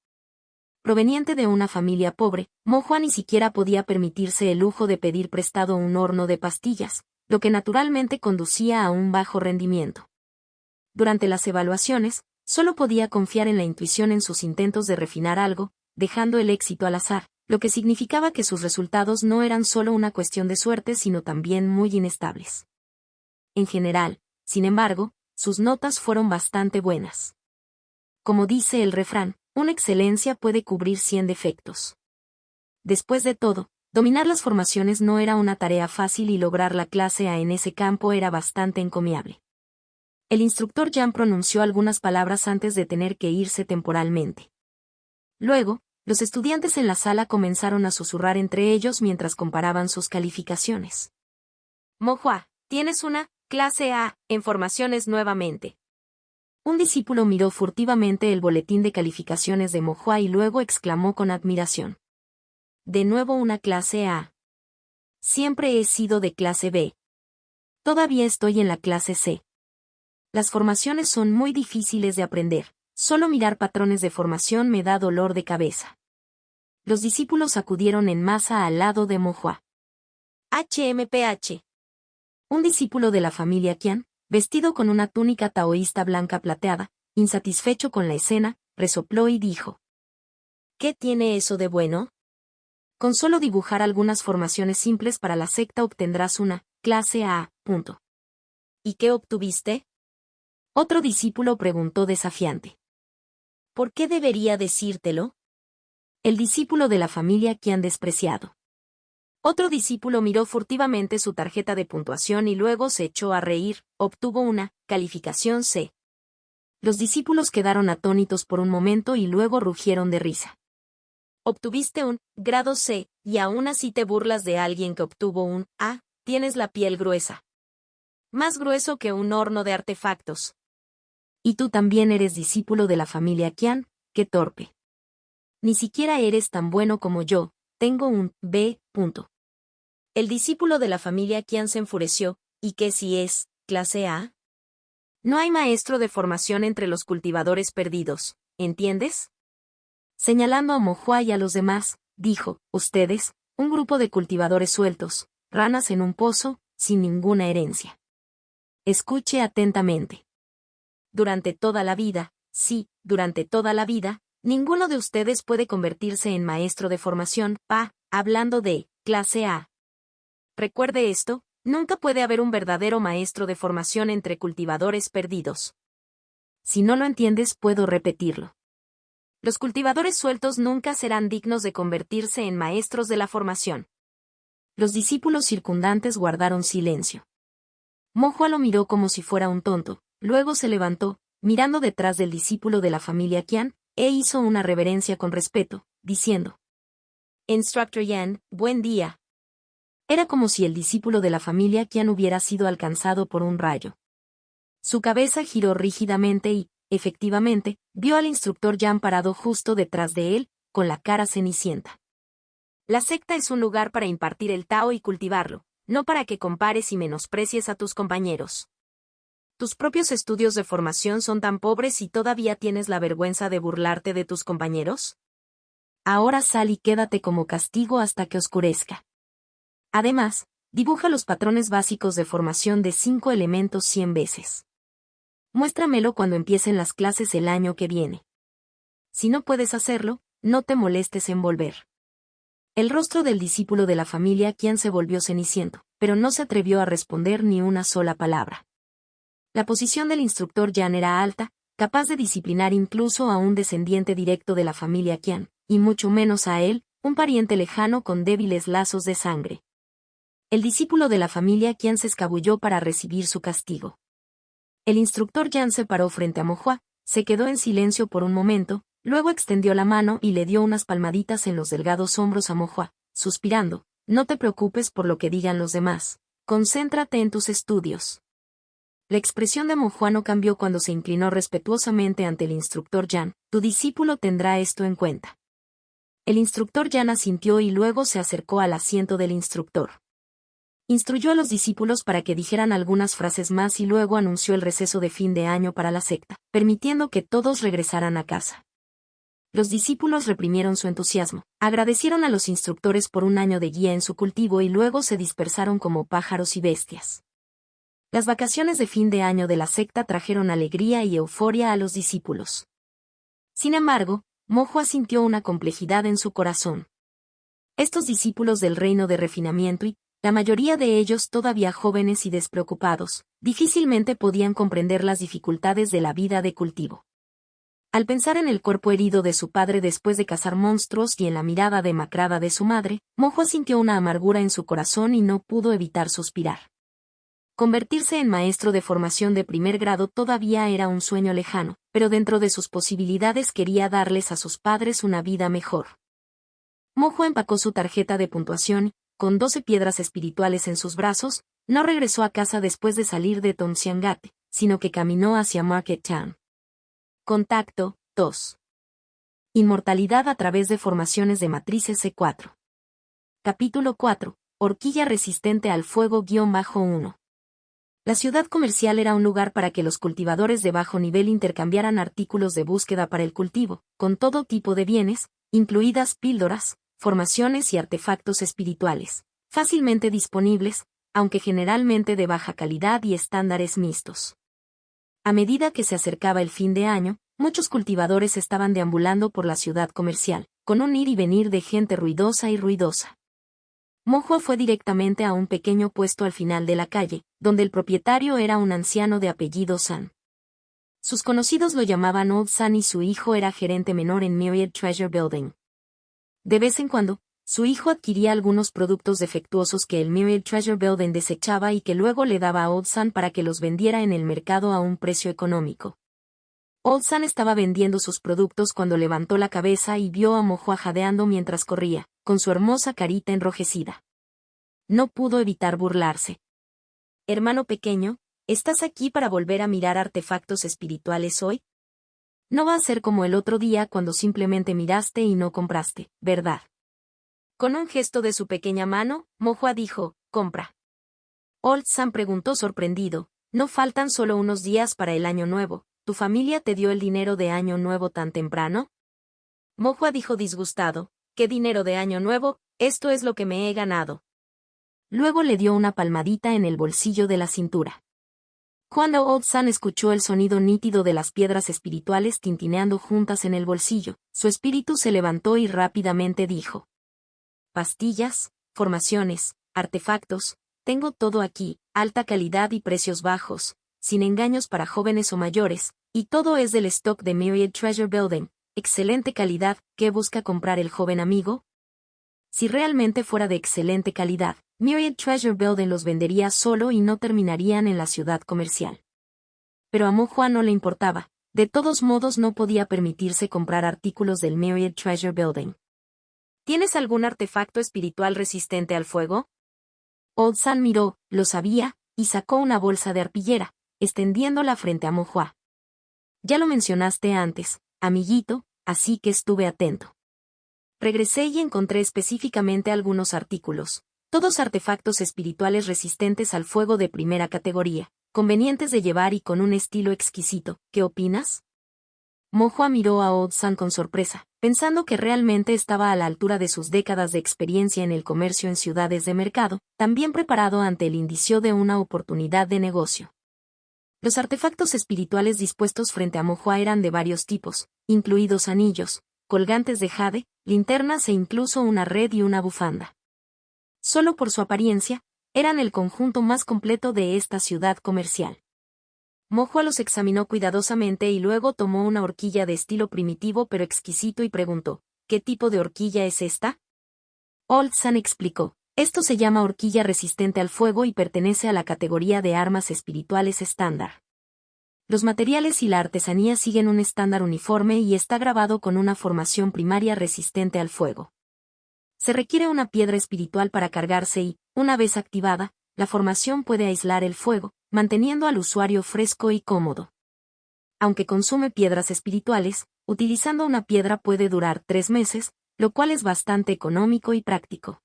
Proveniente de una familia pobre, Mo ni siquiera podía permitirse el lujo de pedir prestado un horno de pastillas, lo que naturalmente conducía a un bajo rendimiento. Durante las evaluaciones, solo podía confiar en la intuición en sus intentos de refinar algo, dejando el éxito al azar, lo que significaba que sus resultados no eran solo una cuestión de suerte sino también muy inestables. En general, sin embargo, sus notas fueron bastante buenas. Como dice el refrán, una excelencia puede cubrir 100 defectos. Después de todo, dominar las formaciones no era una tarea fácil y lograr la clase A en ese campo era bastante encomiable. El instructor Yan pronunció algunas palabras antes de tener que irse temporalmente. Luego, los estudiantes en la sala comenzaron a susurrar entre ellos mientras comparaban sus calificaciones. Mo tienes una clase A en formaciones nuevamente. Un discípulo miró furtivamente el boletín de calificaciones de Mo y luego exclamó con admiración. De nuevo una clase A. Siempre he sido de clase B. Todavía estoy en la clase C. Las formaciones son muy difíciles de aprender. Solo mirar patrones de formación me da dolor de cabeza. Los discípulos acudieron en masa al lado de Mo HMPH. Un discípulo de la familia Qian, vestido con una túnica taoísta blanca plateada, insatisfecho con la escena, resopló y dijo. ¿Qué tiene eso de bueno? Con solo dibujar algunas formaciones simples para la secta obtendrás una clase A. ¿Y qué obtuviste? Otro discípulo preguntó desafiante. ¿Por qué debería decírtelo? El discípulo de la familia Qian despreciado. Otro discípulo miró furtivamente su tarjeta de puntuación y luego se echó a reír, obtuvo una calificación C. Los discípulos quedaron atónitos por un momento y luego rugieron de risa. Obtuviste un grado C, y aún así te burlas de alguien que obtuvo un A, tienes la piel gruesa. Más grueso que un horno de artefactos. Y tú también eres discípulo de la familia Qian, qué torpe. Ni siquiera eres tan bueno como yo, tengo un B. El discípulo de la familia Qian se enfureció, ¿y qué si es clase A? No hay maestro de formación entre los cultivadores perdidos, ¿entiendes? Señalando a Mo y a los demás, dijo, ustedes, un grupo de cultivadores sueltos, ranas en un pozo, sin ninguna herencia. Escuche atentamente. Durante toda la vida, sí, durante toda la vida, ninguno de ustedes puede convertirse en maestro de formación, hablando de clase A. Recuerde esto, nunca puede haber un verdadero maestro de formación entre cultivadores perdidos. Si no lo entiendes, puedo repetirlo. Los cultivadores sueltos nunca serán dignos de convertirse en maestros de la formación. Los discípulos circundantes guardaron silencio. Mo lo miró como si fuera un tonto, luego se levantó, mirando detrás del discípulo de la familia Qian, e hizo una reverencia con respeto, diciendo: Instructor Yan, buen día. Era como si el discípulo de la familia Qian hubiera sido alcanzado por un rayo. Su cabeza giró rígidamente y, efectivamente, vio al instructor Yan parado justo detrás de él, con la cara cenicienta. La secta es un lugar para impartir el Tao y cultivarlo, no para que compares y menosprecies a tus compañeros. Tus propios estudios de formación son tan pobres y todavía tienes la vergüenza de burlarte de tus compañeros. Ahora sal y quédate como castigo hasta que oscurezca. Además, dibuja los patrones básicos de formación de 5 elementos 100 veces. Muéstramelo cuando empiecen las clases el año que viene. Si no puedes hacerlo, no te molestes en volver. El rostro del discípulo de la familia Qian se volvió ceniciento, pero no se atrevió a responder ni una sola palabra. La posición del instructor Yan era alta, capaz de disciplinar incluso a un descendiente directo de la familia Qian, y mucho menos a él, un pariente lejano con débiles lazos de sangre. El discípulo de la familia Qian se escabulló para recibir su castigo. El instructor Yan se paró frente a Mo Hua, se quedó en silencio por un momento, luego extendió la mano y le dio unas palmaditas en los delgados hombros a Mo Hua, suspirando: no te preocupes por lo que digan los demás, concéntrate en tus estudios. La expresión de Mo Hua no cambió cuando se inclinó respetuosamente ante el instructor Yan: tu discípulo tendrá esto en cuenta. El instructor Yan asintió y luego se acercó al asiento del instructor. Instruyó a los discípulos para que dijeran algunas frases más y luego anunció el receso de fin de año para la secta, permitiendo que todos regresaran a casa. Los discípulos reprimieron su entusiasmo, agradecieron a los instructores por un año de guía en su cultivo y luego se dispersaron como pájaros y bestias. Las vacaciones de fin de año de la secta trajeron alegría y euforia a los discípulos. Sin embargo, Mo Hua sintió una complejidad en su corazón. Estos discípulos del reino de refinamiento y, la mayoría de ellos todavía jóvenes y despreocupados, difícilmente podían comprender las dificultades de la vida de cultivo. Al pensar en el cuerpo herido de su padre después de cazar monstruos y en la mirada demacrada de su madre, Mo Hua sintió una amargura en su corazón y no pudo evitar suspirar. Convertirse en maestro de formación de primer grado todavía era un sueño lejano, pero dentro de sus posibilidades quería darles a sus padres una vida mejor. Mo Hua empacó su tarjeta de puntuación, con 12 piedras espirituales en sus brazos, no regresó a casa después de salir de Tongxiangate, sino que caminó hacia Market Town. Contacto 2. Inmortalidad a través de formaciones de matrices C4. Capítulo 4. Horquilla resistente al fuego-1. La ciudad comercial era un lugar para que los cultivadores de bajo nivel intercambiaran artículos de búsqueda para el cultivo, con todo tipo de bienes, incluidas píldoras, formaciones y artefactos espirituales, fácilmente disponibles, aunque generalmente de baja calidad y estándares mixtos. A medida que se acercaba el fin de año, muchos cultivadores estaban deambulando por la ciudad comercial, con un ir y venir de gente ruidosa y ruidosa. Mo Hua fue directamente a un pequeño puesto al final de la calle, donde el propietario era un anciano de apellido San. Sus conocidos lo llamaban Old San y su hijo era gerente menor en Myriad Treasure Building. De vez en cuando, su hijo adquiría algunos productos defectuosos que el Myriad Treasure Building desechaba y que luego le daba a Old San para que los vendiera en el mercado a un precio económico. Old San estaba vendiendo sus productos cuando levantó la cabeza y vio a Mo Hua jadeando mientras corría, con su hermosa carita enrojecida. No pudo evitar burlarse. Hermano pequeño, ¿estás aquí para volver a mirar artefactos espirituales hoy? No va a ser como el otro día cuando simplemente miraste y no compraste, ¿verdad? Con un gesto de su pequeña mano, Mo Hua dijo: compra. Old San preguntó sorprendido: no faltan solo unos días para el año nuevo, ¿tu familia te dio el dinero de año nuevo tan temprano? Mo Hua dijo disgustado: ¿qué dinero de año nuevo? Esto es lo que me he ganado. Luego le dio una palmadita en el bolsillo de la cintura. Cuando Old San escuchó el sonido nítido de las piedras espirituales tintineando juntas en el bolsillo, su espíritu se levantó y rápidamente dijo: pastillas, formaciones, artefactos, tengo todo aquí, alta calidad y precios bajos, sin engaños para jóvenes o mayores, y todo es del stock de Myriad Treasure Building, excelente calidad. ¿Qué busca comprar el joven amigo? Si realmente fuera de excelente calidad, Myriad Treasure Building los vendería solo y no terminarían en la ciudad comercial. Pero a Mo Hua no le importaba, de todos modos no podía permitirse comprar artículos del Myriad Treasure Building. ¿Tienes algún artefacto espiritual resistente al fuego? Old San miró, lo sabía, y sacó una bolsa de arpillera, extendiéndola frente a Mo Hua. Ya lo mencionaste antes, amiguito, así que estuve atento. Regresé y encontré específicamente algunos artículos, todos artefactos espirituales resistentes al fuego de primera categoría, convenientes de llevar y con un estilo exquisito. ¿Qué opinas? Mo Hua miró a Old San con sorpresa, pensando que realmente estaba a la altura de sus décadas de experiencia en el comercio en ciudades de mercado, también preparado ante el indicio de una oportunidad de negocio. Los artefactos espirituales dispuestos frente a Mo Hua eran de varios tipos, incluidos anillos, colgantes de jade, linternas e incluso una red y una bufanda. Solo por su apariencia, eran el conjunto más completo de esta ciudad comercial. Mohua los examinó cuidadosamente y luego tomó una horquilla de estilo primitivo pero exquisito y preguntó, ¿qué tipo de horquilla es esta? Old Sun explicó, esto se llama horquilla resistente al fuego y pertenece a la categoría de armas espirituales estándar. Los materiales y la artesanía siguen un estándar uniforme y está grabado con una formación primaria resistente al fuego. Se requiere una piedra espiritual para cargarse y, una vez activada, la formación puede aislar el fuego, manteniendo al usuario fresco y cómodo. Aunque consume piedras espirituales, utilizando una piedra puede durar 3 meses, lo cual es bastante económico y práctico.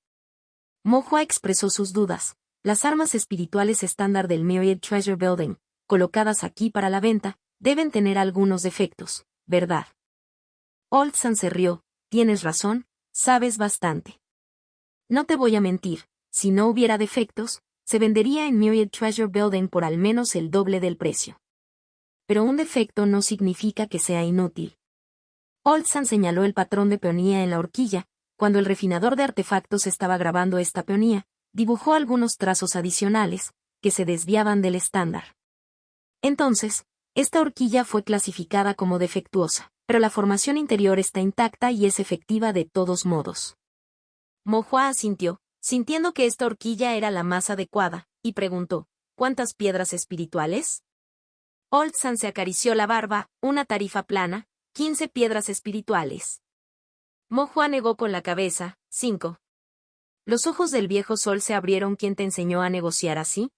Mohua expresó sus dudas. Las armas espirituales estándar del Myriad Treasure Building, colocadas aquí para la venta, deben tener algunos defectos, ¿verdad? Old Sun se rió, tienes razón, sabes bastante. No te voy a mentir, si no hubiera defectos, se vendería en Myriad Treasure Building por al menos el doble del precio. Pero un defecto no significa que sea inútil. Old Sun señaló el patrón de peonía en la horquilla. Cuando el refinador de artefactos estaba grabando esta peonía, dibujó algunos trazos adicionales, que se desviaban del estándar. Entonces, esta horquilla fue clasificada como defectuosa, pero la formación interior está intacta y es efectiva de todos modos. Mohua asintió, sintiendo que esta horquilla era la más adecuada, y preguntó, ¿cuántas piedras espirituales? Old Sun se acarició la barba, una tarifa plana, 15 piedras espirituales. Mohua negó con la cabeza, 5. Los ojos del viejo sol se abrieron. ¿Quién te enseñó a negociar así?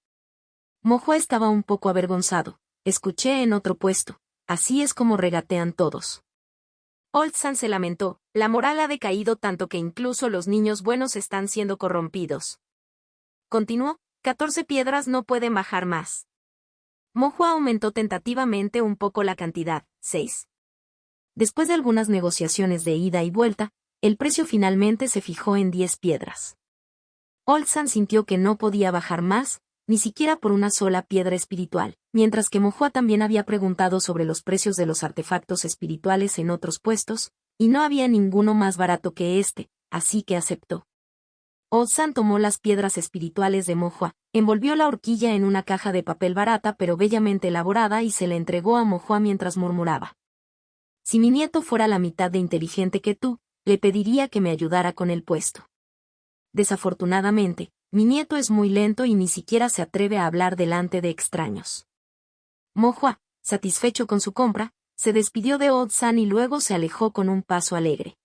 Mohua estaba un poco avergonzado. Escuché en otro puesto. Así es como regatean todos. Old Sun se lamentó. La moral ha decaído tanto que incluso los niños buenos están siendo corrompidos. Continuó, 14 piedras no pueden bajar más. Mohua aumentó tentativamente un poco la cantidad, 6. Después de algunas negociaciones de ida y vuelta, el precio finalmente se fijó en 10 piedras. Old Sun sintió que no podía bajar más, ni siquiera por una sola piedra espiritual, mientras que Mohua también había preguntado sobre los precios de los artefactos espirituales en otros puestos, y no había ninguno más barato que este, así que aceptó. Old Sun tomó las piedras espirituales de Mohua, envolvió la horquilla en una caja de papel barata pero bellamente elaborada y se la entregó a Mohua mientras murmuraba. Si mi nieto fuera la mitad de inteligente que tú, le pediría que me ayudara con el puesto. Desafortunadamente, mi nieto es muy lento y ni siquiera se atreve a hablar delante de extraños. Mohua, satisfecho con su compra, se despidió de Old Sun y luego se alejó con un paso alegre.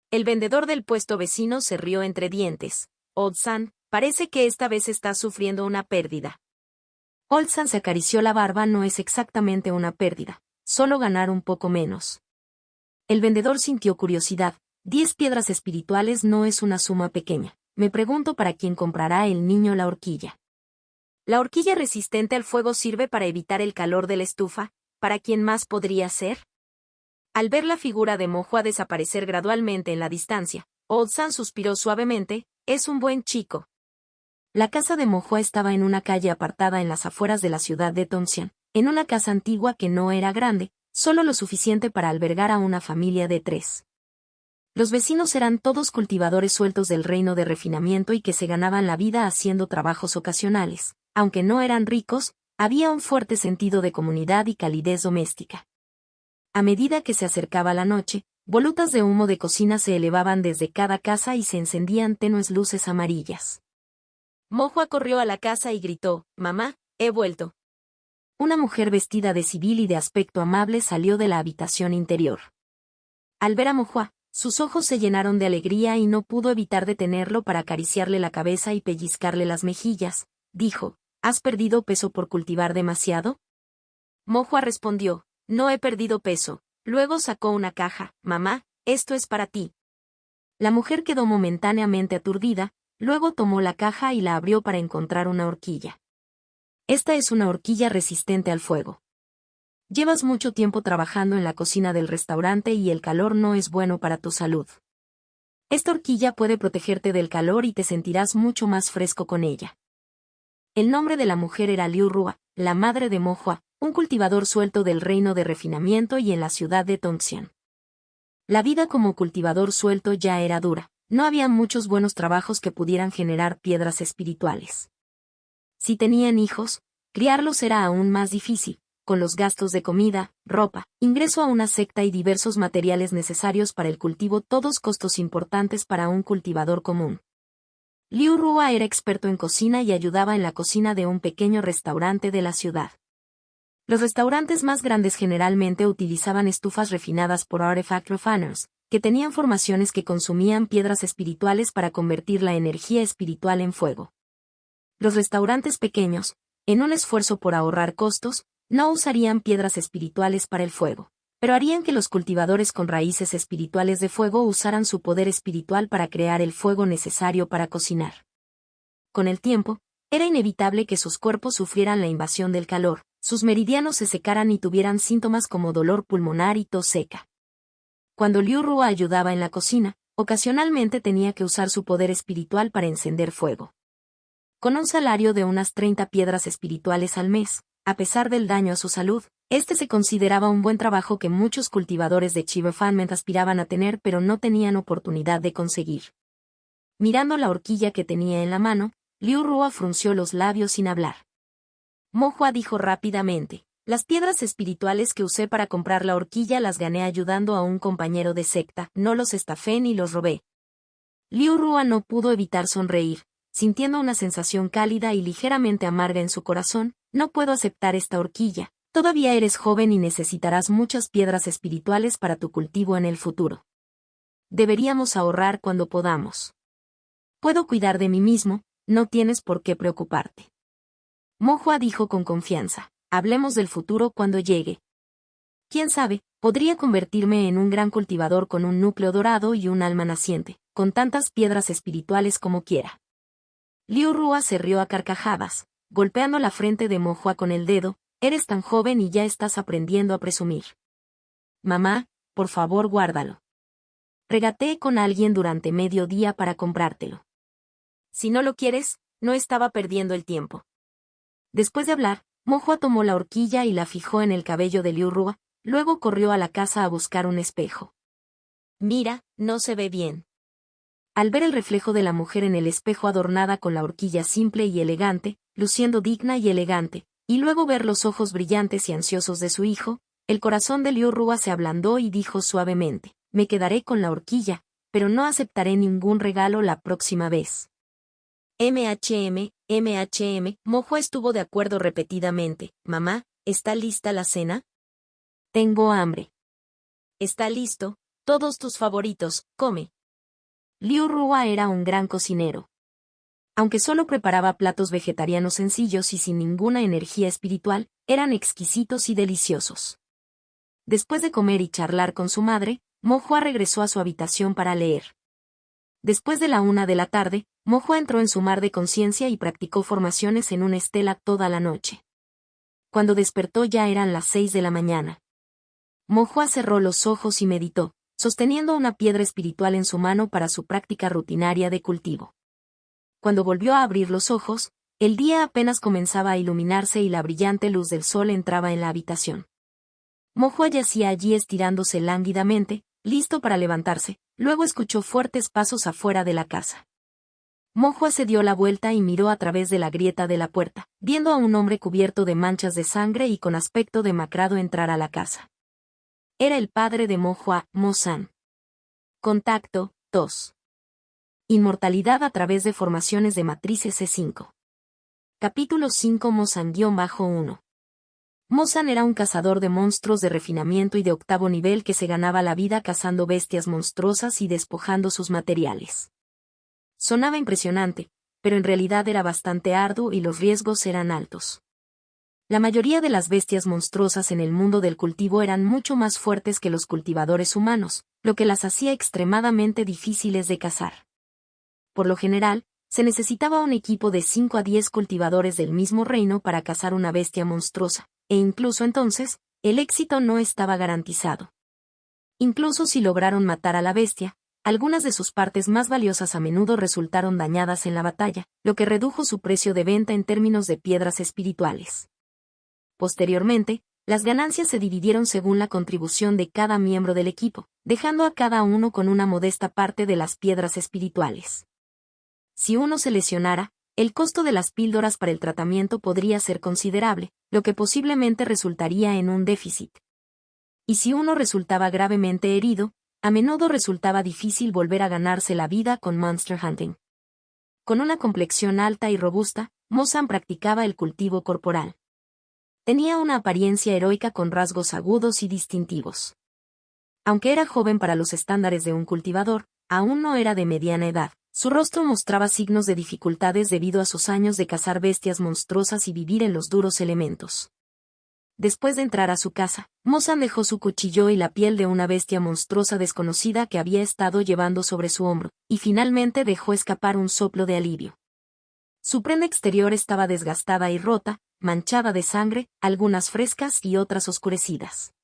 El vendedor del puesto vecino se rió entre dientes. Old Sun, parece que esta vez estás sufriendo una pérdida. Old Sun se acarició la barba. No es exactamente una pérdida, solo ganar un poco menos. El vendedor sintió curiosidad. 10 piedras espirituales no es una suma pequeña. Me pregunto para quién comprará el niño la horquilla. La horquilla resistente al fuego sirve para evitar el calor de la estufa. ¿Para quién más podría ser? Al ver la figura de Mohua desaparecer gradualmente en la distancia, Old Sun suspiró suavemente. Es un buen chico. La casa de Mohua estaba en una calle apartada en las afueras de la ciudad de Tongxian, en una casa antigua que no era grande, solo lo suficiente para albergar a una familia de 3. Los vecinos eran todos cultivadores sueltos del reino de refinamiento y que se ganaban la vida haciendo trabajos ocasionales. Aunque no eran ricos, había un fuerte sentido de comunidad y calidez doméstica. A medida que se acercaba la noche, volutas de humo de cocina se elevaban desde cada casa y se encendían tenues luces amarillas. Mohua corrió a la casa y gritó, «Mamá, he vuelto». Una mujer vestida de civil y de aspecto amable salió de la habitación interior. Al ver a Mohua, sus ojos se llenaron de alegría y no pudo evitar detenerlo para acariciarle la cabeza y pellizcarle las mejillas. Dijo, ¿has perdido peso por cultivar demasiado? Mohua respondió, no he perdido peso. Luego sacó una caja. Mamá, esto es para ti. La mujer quedó momentáneamente aturdida, luego tomó la caja y la abrió para encontrar una horquilla. Esta es una horquilla resistente al fuego. Llevas mucho tiempo trabajando en la cocina del restaurante y el calor no es bueno para tu salud. Esta horquilla puede protegerte del calor y te sentirás mucho más fresco con ella. El nombre de la mujer era Liu Rua, la madre de Mohua, un cultivador suelto del reino de refinamiento y en la ciudad de Tongxian. La vida como cultivador suelto ya era dura, no había muchos buenos trabajos que pudieran generar piedras espirituales. Si tenían hijos, criarlos era aún más difícil, con los gastos de comida, ropa, ingreso a una secta y diversos materiales necesarios para el cultivo, todos costos importantes para un cultivador común. Liu Rua era experto en cocina y ayudaba en la cocina de un pequeño restaurante de la ciudad. Los restaurantes más grandes generalmente utilizaban estufas refinadas por artifact refiners, que tenían formaciones que consumían piedras espirituales para convertir la energía espiritual en fuego. Los restaurantes pequeños, en un esfuerzo por ahorrar costos, no usarían piedras espirituales para el fuego, pero harían que los cultivadores con raíces espirituales de fuego usaran su poder espiritual para crear el fuego necesario para cocinar. Con el tiempo, era inevitable que sus cuerpos sufrieran la invasión del calor, sus meridianos se secaran y tuvieran síntomas como dolor pulmonar y tos seca. Cuando Liu Rua ayudaba en la cocina, ocasionalmente tenía que usar su poder espiritual para encender fuego. Con un salario de unas 30 piedras espirituales al mes, a pesar del daño a su salud, este se consideraba un buen trabajo que muchos cultivadores de Chiverfanment aspiraban a tener pero no tenían oportunidad de conseguir. Mirando la horquilla que tenía en la mano, Liu Rua frunció los labios sin hablar. Mo Hua dijo rápidamente, las piedras espirituales que usé para comprar la horquilla las gané ayudando a un compañero de secta, no los estafé ni los robé. Liu Rua no pudo evitar sonreír, sintiendo una sensación cálida y ligeramente amarga en su corazón. No puedo aceptar esta horquilla, todavía eres joven y necesitarás muchas piedras espirituales para tu cultivo en el futuro. Deberíamos ahorrar cuando podamos. Puedo cuidar de mí mismo, no tienes por qué preocuparte. Mo Hua dijo con confianza, hablemos del futuro cuando llegue. Quién sabe, podría convertirme en un gran cultivador con un núcleo dorado y un alma naciente, con tantas piedras espirituales como quiera. Liu Rua se rió a carcajadas, golpeando la frente de Mo Hua con el dedo, eres tan joven y ya estás aprendiendo a presumir. Mamá, por favor guárdalo. Regateé con alguien durante medio día para comprártelo. Si no lo quieres, no estaba perdiendo el tiempo. Después de hablar, Mo Hua tomó la horquilla y la fijó en el cabello de Liu Rua, luego corrió a la casa a buscar un espejo. Mira, no se ve bien. Al ver el reflejo de la mujer en el espejo adornada con la horquilla simple y elegante, luciendo digna y elegante, y luego ver los ojos brillantes y ansiosos de su hijo, el corazón de Liu Rua se ablandó y dijo suavemente, me quedaré con la horquilla, pero no aceptaré ningún regalo la próxima vez. Mo Hua estuvo de acuerdo repetidamente. Mamá, ¿está lista la cena? Tengo hambre. Está listo, todos tus favoritos, come. Liu Rua era un gran cocinero. Aunque solo preparaba platos vegetarianos sencillos y sin ninguna energía espiritual, eran exquisitos y deliciosos. Después de comer y charlar con su madre, Mo Hua regresó a su habitación para leer. Después de la 1 de la tarde, Mo Hua entró en su mar de conciencia y practicó formaciones en una estela toda la noche. Cuando despertó ya eran las 6 de la mañana. Mo Hua cerró los ojos y meditó, sosteniendo una piedra espiritual en su mano para su práctica rutinaria de cultivo. Cuando volvió a abrir los ojos, el día apenas comenzaba a iluminarse y la brillante luz del sol entraba en la habitación. Mo Hua yacía allí estirándose lánguidamente, listo para levantarse, luego escuchó fuertes pasos afuera de la casa. Mo Hua se dio la vuelta y miró a través de la grieta de la puerta, viendo a un hombre cubierto de manchas de sangre y con aspecto demacrado entrar a la casa. Era el padre de Mo Hua, Mo San. Contacto, 2. Inmortalidad a través de formaciones de matrices C5. Capítulo 5 Mo San-1. Mo San era un cazador de monstruos de refinamiento y de octavo nivel que se ganaba la vida cazando bestias monstruosas y despojando sus materiales. Sonaba impresionante, pero en realidad era bastante arduo y los riesgos eran altos. La mayoría de las bestias monstruosas en el mundo del cultivo eran mucho más fuertes que los cultivadores humanos, lo que las hacía extremadamente difíciles de cazar. Por lo general, se necesitaba un equipo de 5 a 10 cultivadores del mismo reino para cazar una bestia monstruosa, e incluso entonces, el éxito no estaba garantizado. Incluso si lograron matar a la bestia, algunas de sus partes más valiosas a menudo resultaron dañadas en la batalla, lo que redujo su precio de venta en términos de piedras espirituales. Posteriormente, Las ganancias se dividieron según la contribución de cada miembro del equipo, dejando a cada uno con una modesta parte de las piedras espirituales. Si uno se lesionara, el costo de las píldoras para el tratamiento podría ser considerable, lo que posiblemente resultaría en un déficit. Y si uno resultaba gravemente herido, a menudo resultaba difícil volver a ganarse la vida con Monster Hunting. Con una complexión alta y robusta, Mozan practicaba el cultivo corporal. Tenía una apariencia heroica con rasgos agudos y distintivos. Aunque era joven para los estándares de un cultivador, aún no era de mediana edad. Su rostro mostraba signos de dificultades debido a sus años de cazar bestias monstruosas y vivir en los duros elementos. Después de entrar a su casa, Mozan dejó su cuchillo y la piel de una bestia monstruosa desconocida que había estado llevando sobre su hombro, y finalmente dejó escapar un soplo de alivio. Su prenda exterior estaba desgastada y rota, manchada de sangre, algunas frescas y otras oscurecidas.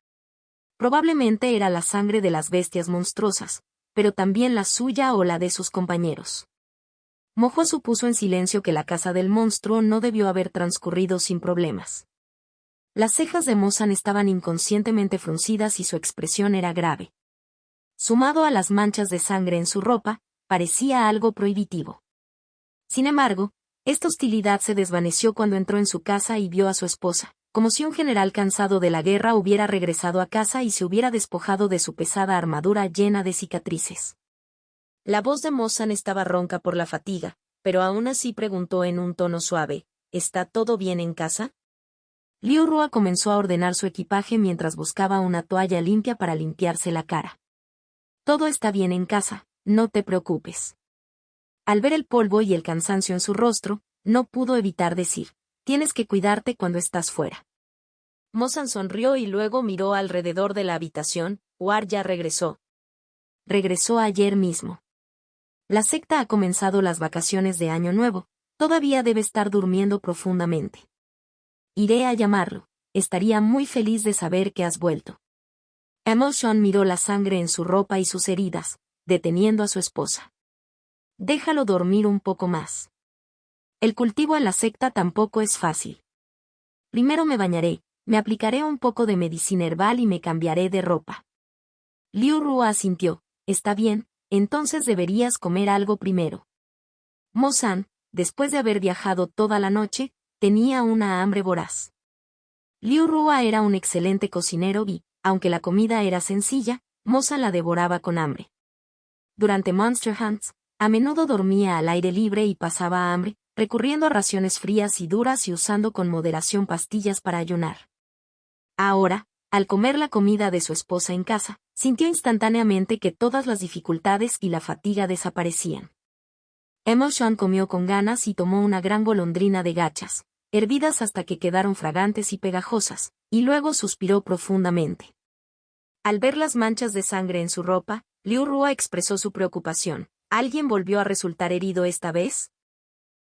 Probablemente era la sangre de las bestias monstruosas, pero también la suya o la de sus compañeros. Mojo supuso en silencio que la caza del monstruo no debió haber transcurrido sin problemas. Las cejas de Mozan estaban inconscientemente fruncidas y su expresión era grave. Sumado a las manchas de sangre en su ropa, parecía algo prohibitivo. Sin embargo, esta hostilidad se desvaneció cuando entró en su casa y vio a su esposa, como si un general cansado de la guerra hubiera regresado a casa y se hubiera despojado de su pesada armadura llena de cicatrices. La voz de Mozan estaba ronca por la fatiga, pero aún así preguntó en un tono suave, ¿está todo bien en casa? Liu Rua comenzó a ordenar su equipaje mientras buscaba una toalla limpia para limpiarse la cara. Todo está bien en casa, no te preocupes. Al ver el polvo y el cansancio en su rostro, no pudo evitar decir, tienes que cuidarte cuando estás fuera. Mozan sonrió y luego miró alrededor de la habitación. War ya regresó. Regresó ayer mismo. La secta ha comenzado las vacaciones de Año Nuevo, todavía debe estar durmiendo profundamente. Iré a llamarlo, estaría muy feliz de saber que has vuelto. Emotion miró la sangre en su ropa y sus heridas, deteniendo a su esposa. Déjalo dormir un poco más. El cultivo en la secta tampoco es fácil. Primero me bañaré, me aplicaré un poco de medicina herbal y me cambiaré de ropa. Liu Rua asintió, está bien, entonces deberías comer algo primero. Mozan, después de haber viajado toda la noche, tenía una hambre voraz. Liu Rua era un excelente cocinero y, aunque la comida era sencilla, Mozan la devoraba con hambre. Durante Monster Hunts, a menudo dormía al aire libre y pasaba hambre, recurriendo a raciones frías y duras y usando con moderación pastillas para ayunar. Ahora, al comer la comida de su esposa en casa, sintió instantáneamente que todas las dificultades y la fatiga desaparecían. Emotion comió con ganas y tomó una gran golondrina de gachas, hervidas hasta que quedaron fragantes y pegajosas, y luego suspiró profundamente. Al ver las manchas de sangre en su ropa, Liu Rua expresó su preocupación. ¿Alguien volvió a resultar herido esta vez?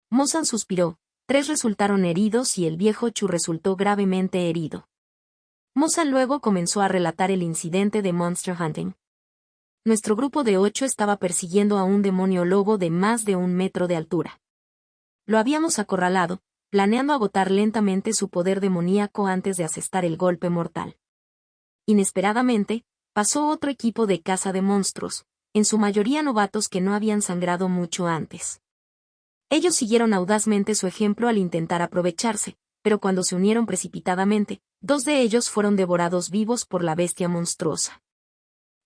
Mozan suspiró. 3 resultaron heridos y el viejo Chu resultó gravemente herido. Mozan luego comenzó a relatar el incidente de Monster Hunting. Nuestro grupo de 8 estaba persiguiendo a un demonio lobo de más de 1 metro de altura. Lo habíamos acorralado, planeando agotar lentamente su poder demoníaco antes de asestar el golpe mortal. Inesperadamente, pasó otro equipo de caza de monstruos, en su mayoría novatos que no habían sangrado mucho antes. Ellos siguieron audazmente su ejemplo al intentar aprovecharse, pero cuando se unieron precipitadamente, 2 de ellos fueron devorados vivos por la bestia monstruosa.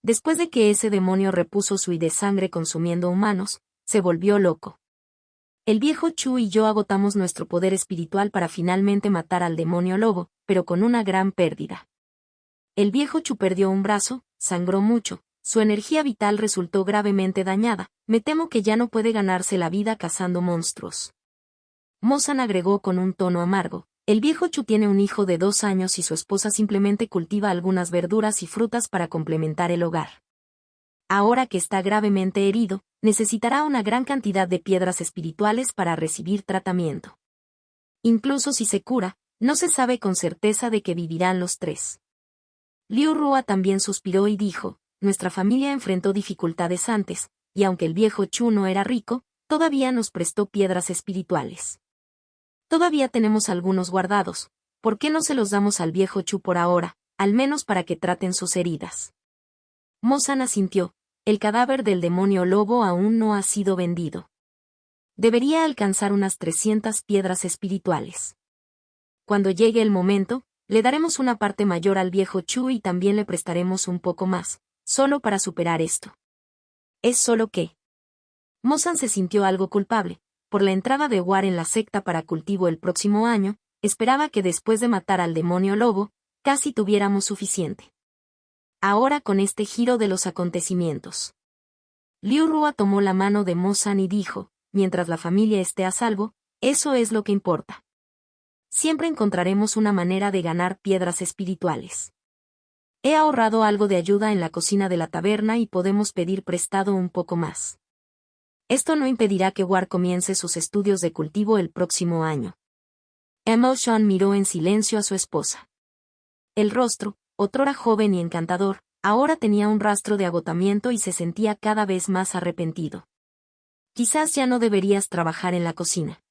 Después de que ese demonio repuso su id de sangre consumiendo humanos, se volvió loco. El viejo Chu y yo agotamos nuestro poder espiritual para finalmente matar al demonio lobo, pero con una gran pérdida. El viejo Chu perdió un brazo, sangró mucho, su energía vital resultó gravemente dañada, me temo que ya no puede ganarse la vida cazando monstruos. Mozan agregó con un tono amargo, el viejo Chu tiene un hijo de 2 años y su esposa simplemente cultiva algunas verduras y frutas para complementar el hogar. Ahora que está gravemente herido, necesitará una gran cantidad de piedras espirituales para recibir tratamiento. Incluso si se cura, no se sabe con certeza de que vivirán los 3. Liu Rua también suspiró y dijo, nuestra familia enfrentó dificultades antes, y aunque el viejo Chu no era rico, todavía nos prestó piedras espirituales. Todavía tenemos algunos guardados, ¿por qué no se los damos al viejo Chu por ahora, al menos para que traten sus heridas? Mo-san asintió. El cadáver del demonio lobo aún no ha sido vendido. Debería alcanzar unas 300 piedras espirituales. Cuando llegue el momento, le daremos una parte mayor al viejo Chu y también le prestaremos un poco más, solo para superar esto. Es solo que... Mo-san se sintió algo culpable. Por la entrada de War en la secta para cultivo el próximo año, esperaba que después de matar al demonio lobo, casi tuviéramos suficiente. Ahora con este giro de los acontecimientos. Liu Rua tomó la mano de Mo-san y dijo, mientras la familia esté a salvo, eso es lo que importa. Siempre encontraremos una manera de ganar piedras espirituales. He ahorrado algo de ayuda en la cocina de la taberna y podemos pedir prestado un poco más. Esto no impedirá que War comience sus estudios de cultivo el próximo año. Mo-san miró en silencio a su esposa. El rostro, otrora joven y encantador, ahora tenía un rastro de agotamiento y se sentía cada vez más arrepentido. Quizás ya no deberías trabajar en la cocina.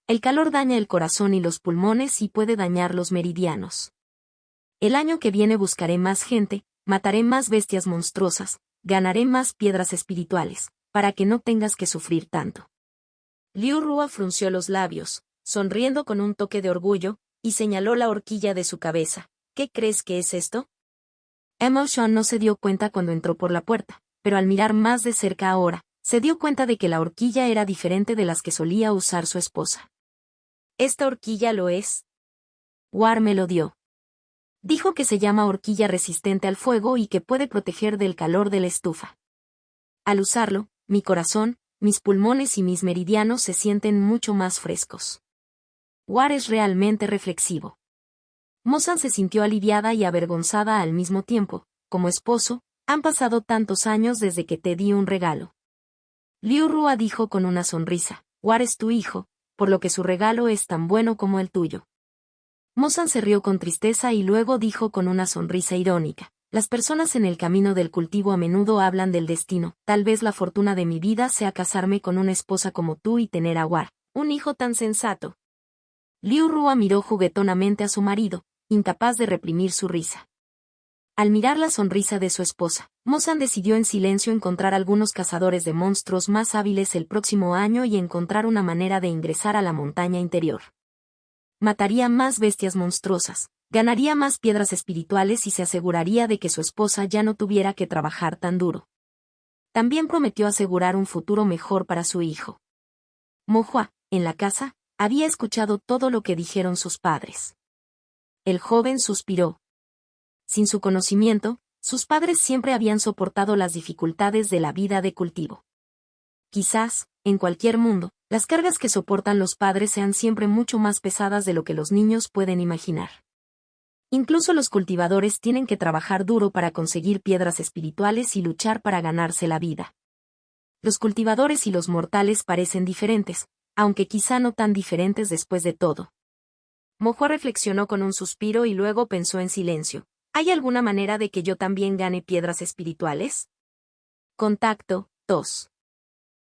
El calor daña el corazón y los pulmones y puede dañar los meridianos. El año que viene buscaré más gente, mataré más bestias monstruosas, ganaré más piedras espirituales, para que no tengas que sufrir tanto. Liu Rua frunció los labios, sonriendo con un toque de orgullo, y señaló la horquilla de su cabeza. ¿Qué crees que es esto? Mo-san no se dio cuenta cuando entró por la puerta, pero al mirar más de cerca ahora, se dio cuenta de que la horquilla era diferente de las que solía usar su esposa. ¿Esta horquilla lo es? War me lo dio. Dijo que se llama horquilla resistente al fuego y que puede proteger del calor de la estufa. Al usarlo, mi corazón, mis pulmones y mis meridianos se sienten mucho más frescos. War es realmente reflexivo. Mo-san se sintió aliviada y avergonzada al mismo tiempo. Como esposo, han pasado tantos años desde que te di un regalo. Liu Rua dijo con una sonrisa, War es tu hijo, por lo que su regalo es tan bueno como el tuyo. Mo-san se rió con tristeza y luego dijo con una sonrisa irónica, las personas en el camino del cultivo a menudo hablan del destino, tal vez la fortuna de mi vida sea casarme con una esposa como tú y tener a War, un hijo tan sensato. Liu Rua miró juguetonamente a su marido, incapaz de reprimir su risa. Al mirar la sonrisa de su esposa, Mo-san decidió en silencio encontrar algunos cazadores de monstruos más hábiles el próximo año y encontrar una manera de ingresar a la montaña interior. Mataría más bestias monstruosas, ganaría más piedras espirituales y se aseguraría de que su esposa ya no tuviera que trabajar tan duro. También prometió asegurar un futuro mejor para su hijo. Mo-hua, en la casa, había escuchado todo lo que dijeron sus padres. El joven suspiró. Sin su conocimiento, sus padres siempre habían soportado las dificultades de la vida de cultivo. Quizás, en cualquier mundo, las cargas que soportan los padres sean siempre mucho más pesadas de lo que los niños pueden imaginar. Incluso los cultivadores tienen que trabajar duro para conseguir piedras espirituales y luchar para ganarse la vida. Los cultivadores y los mortales parecen diferentes, aunque quizá no tan diferentes después de todo. Mo-hua reflexionó con un suspiro y luego pensó en silencio. ¿Hay alguna manera de que yo también gane piedras espirituales? Contacto, tos.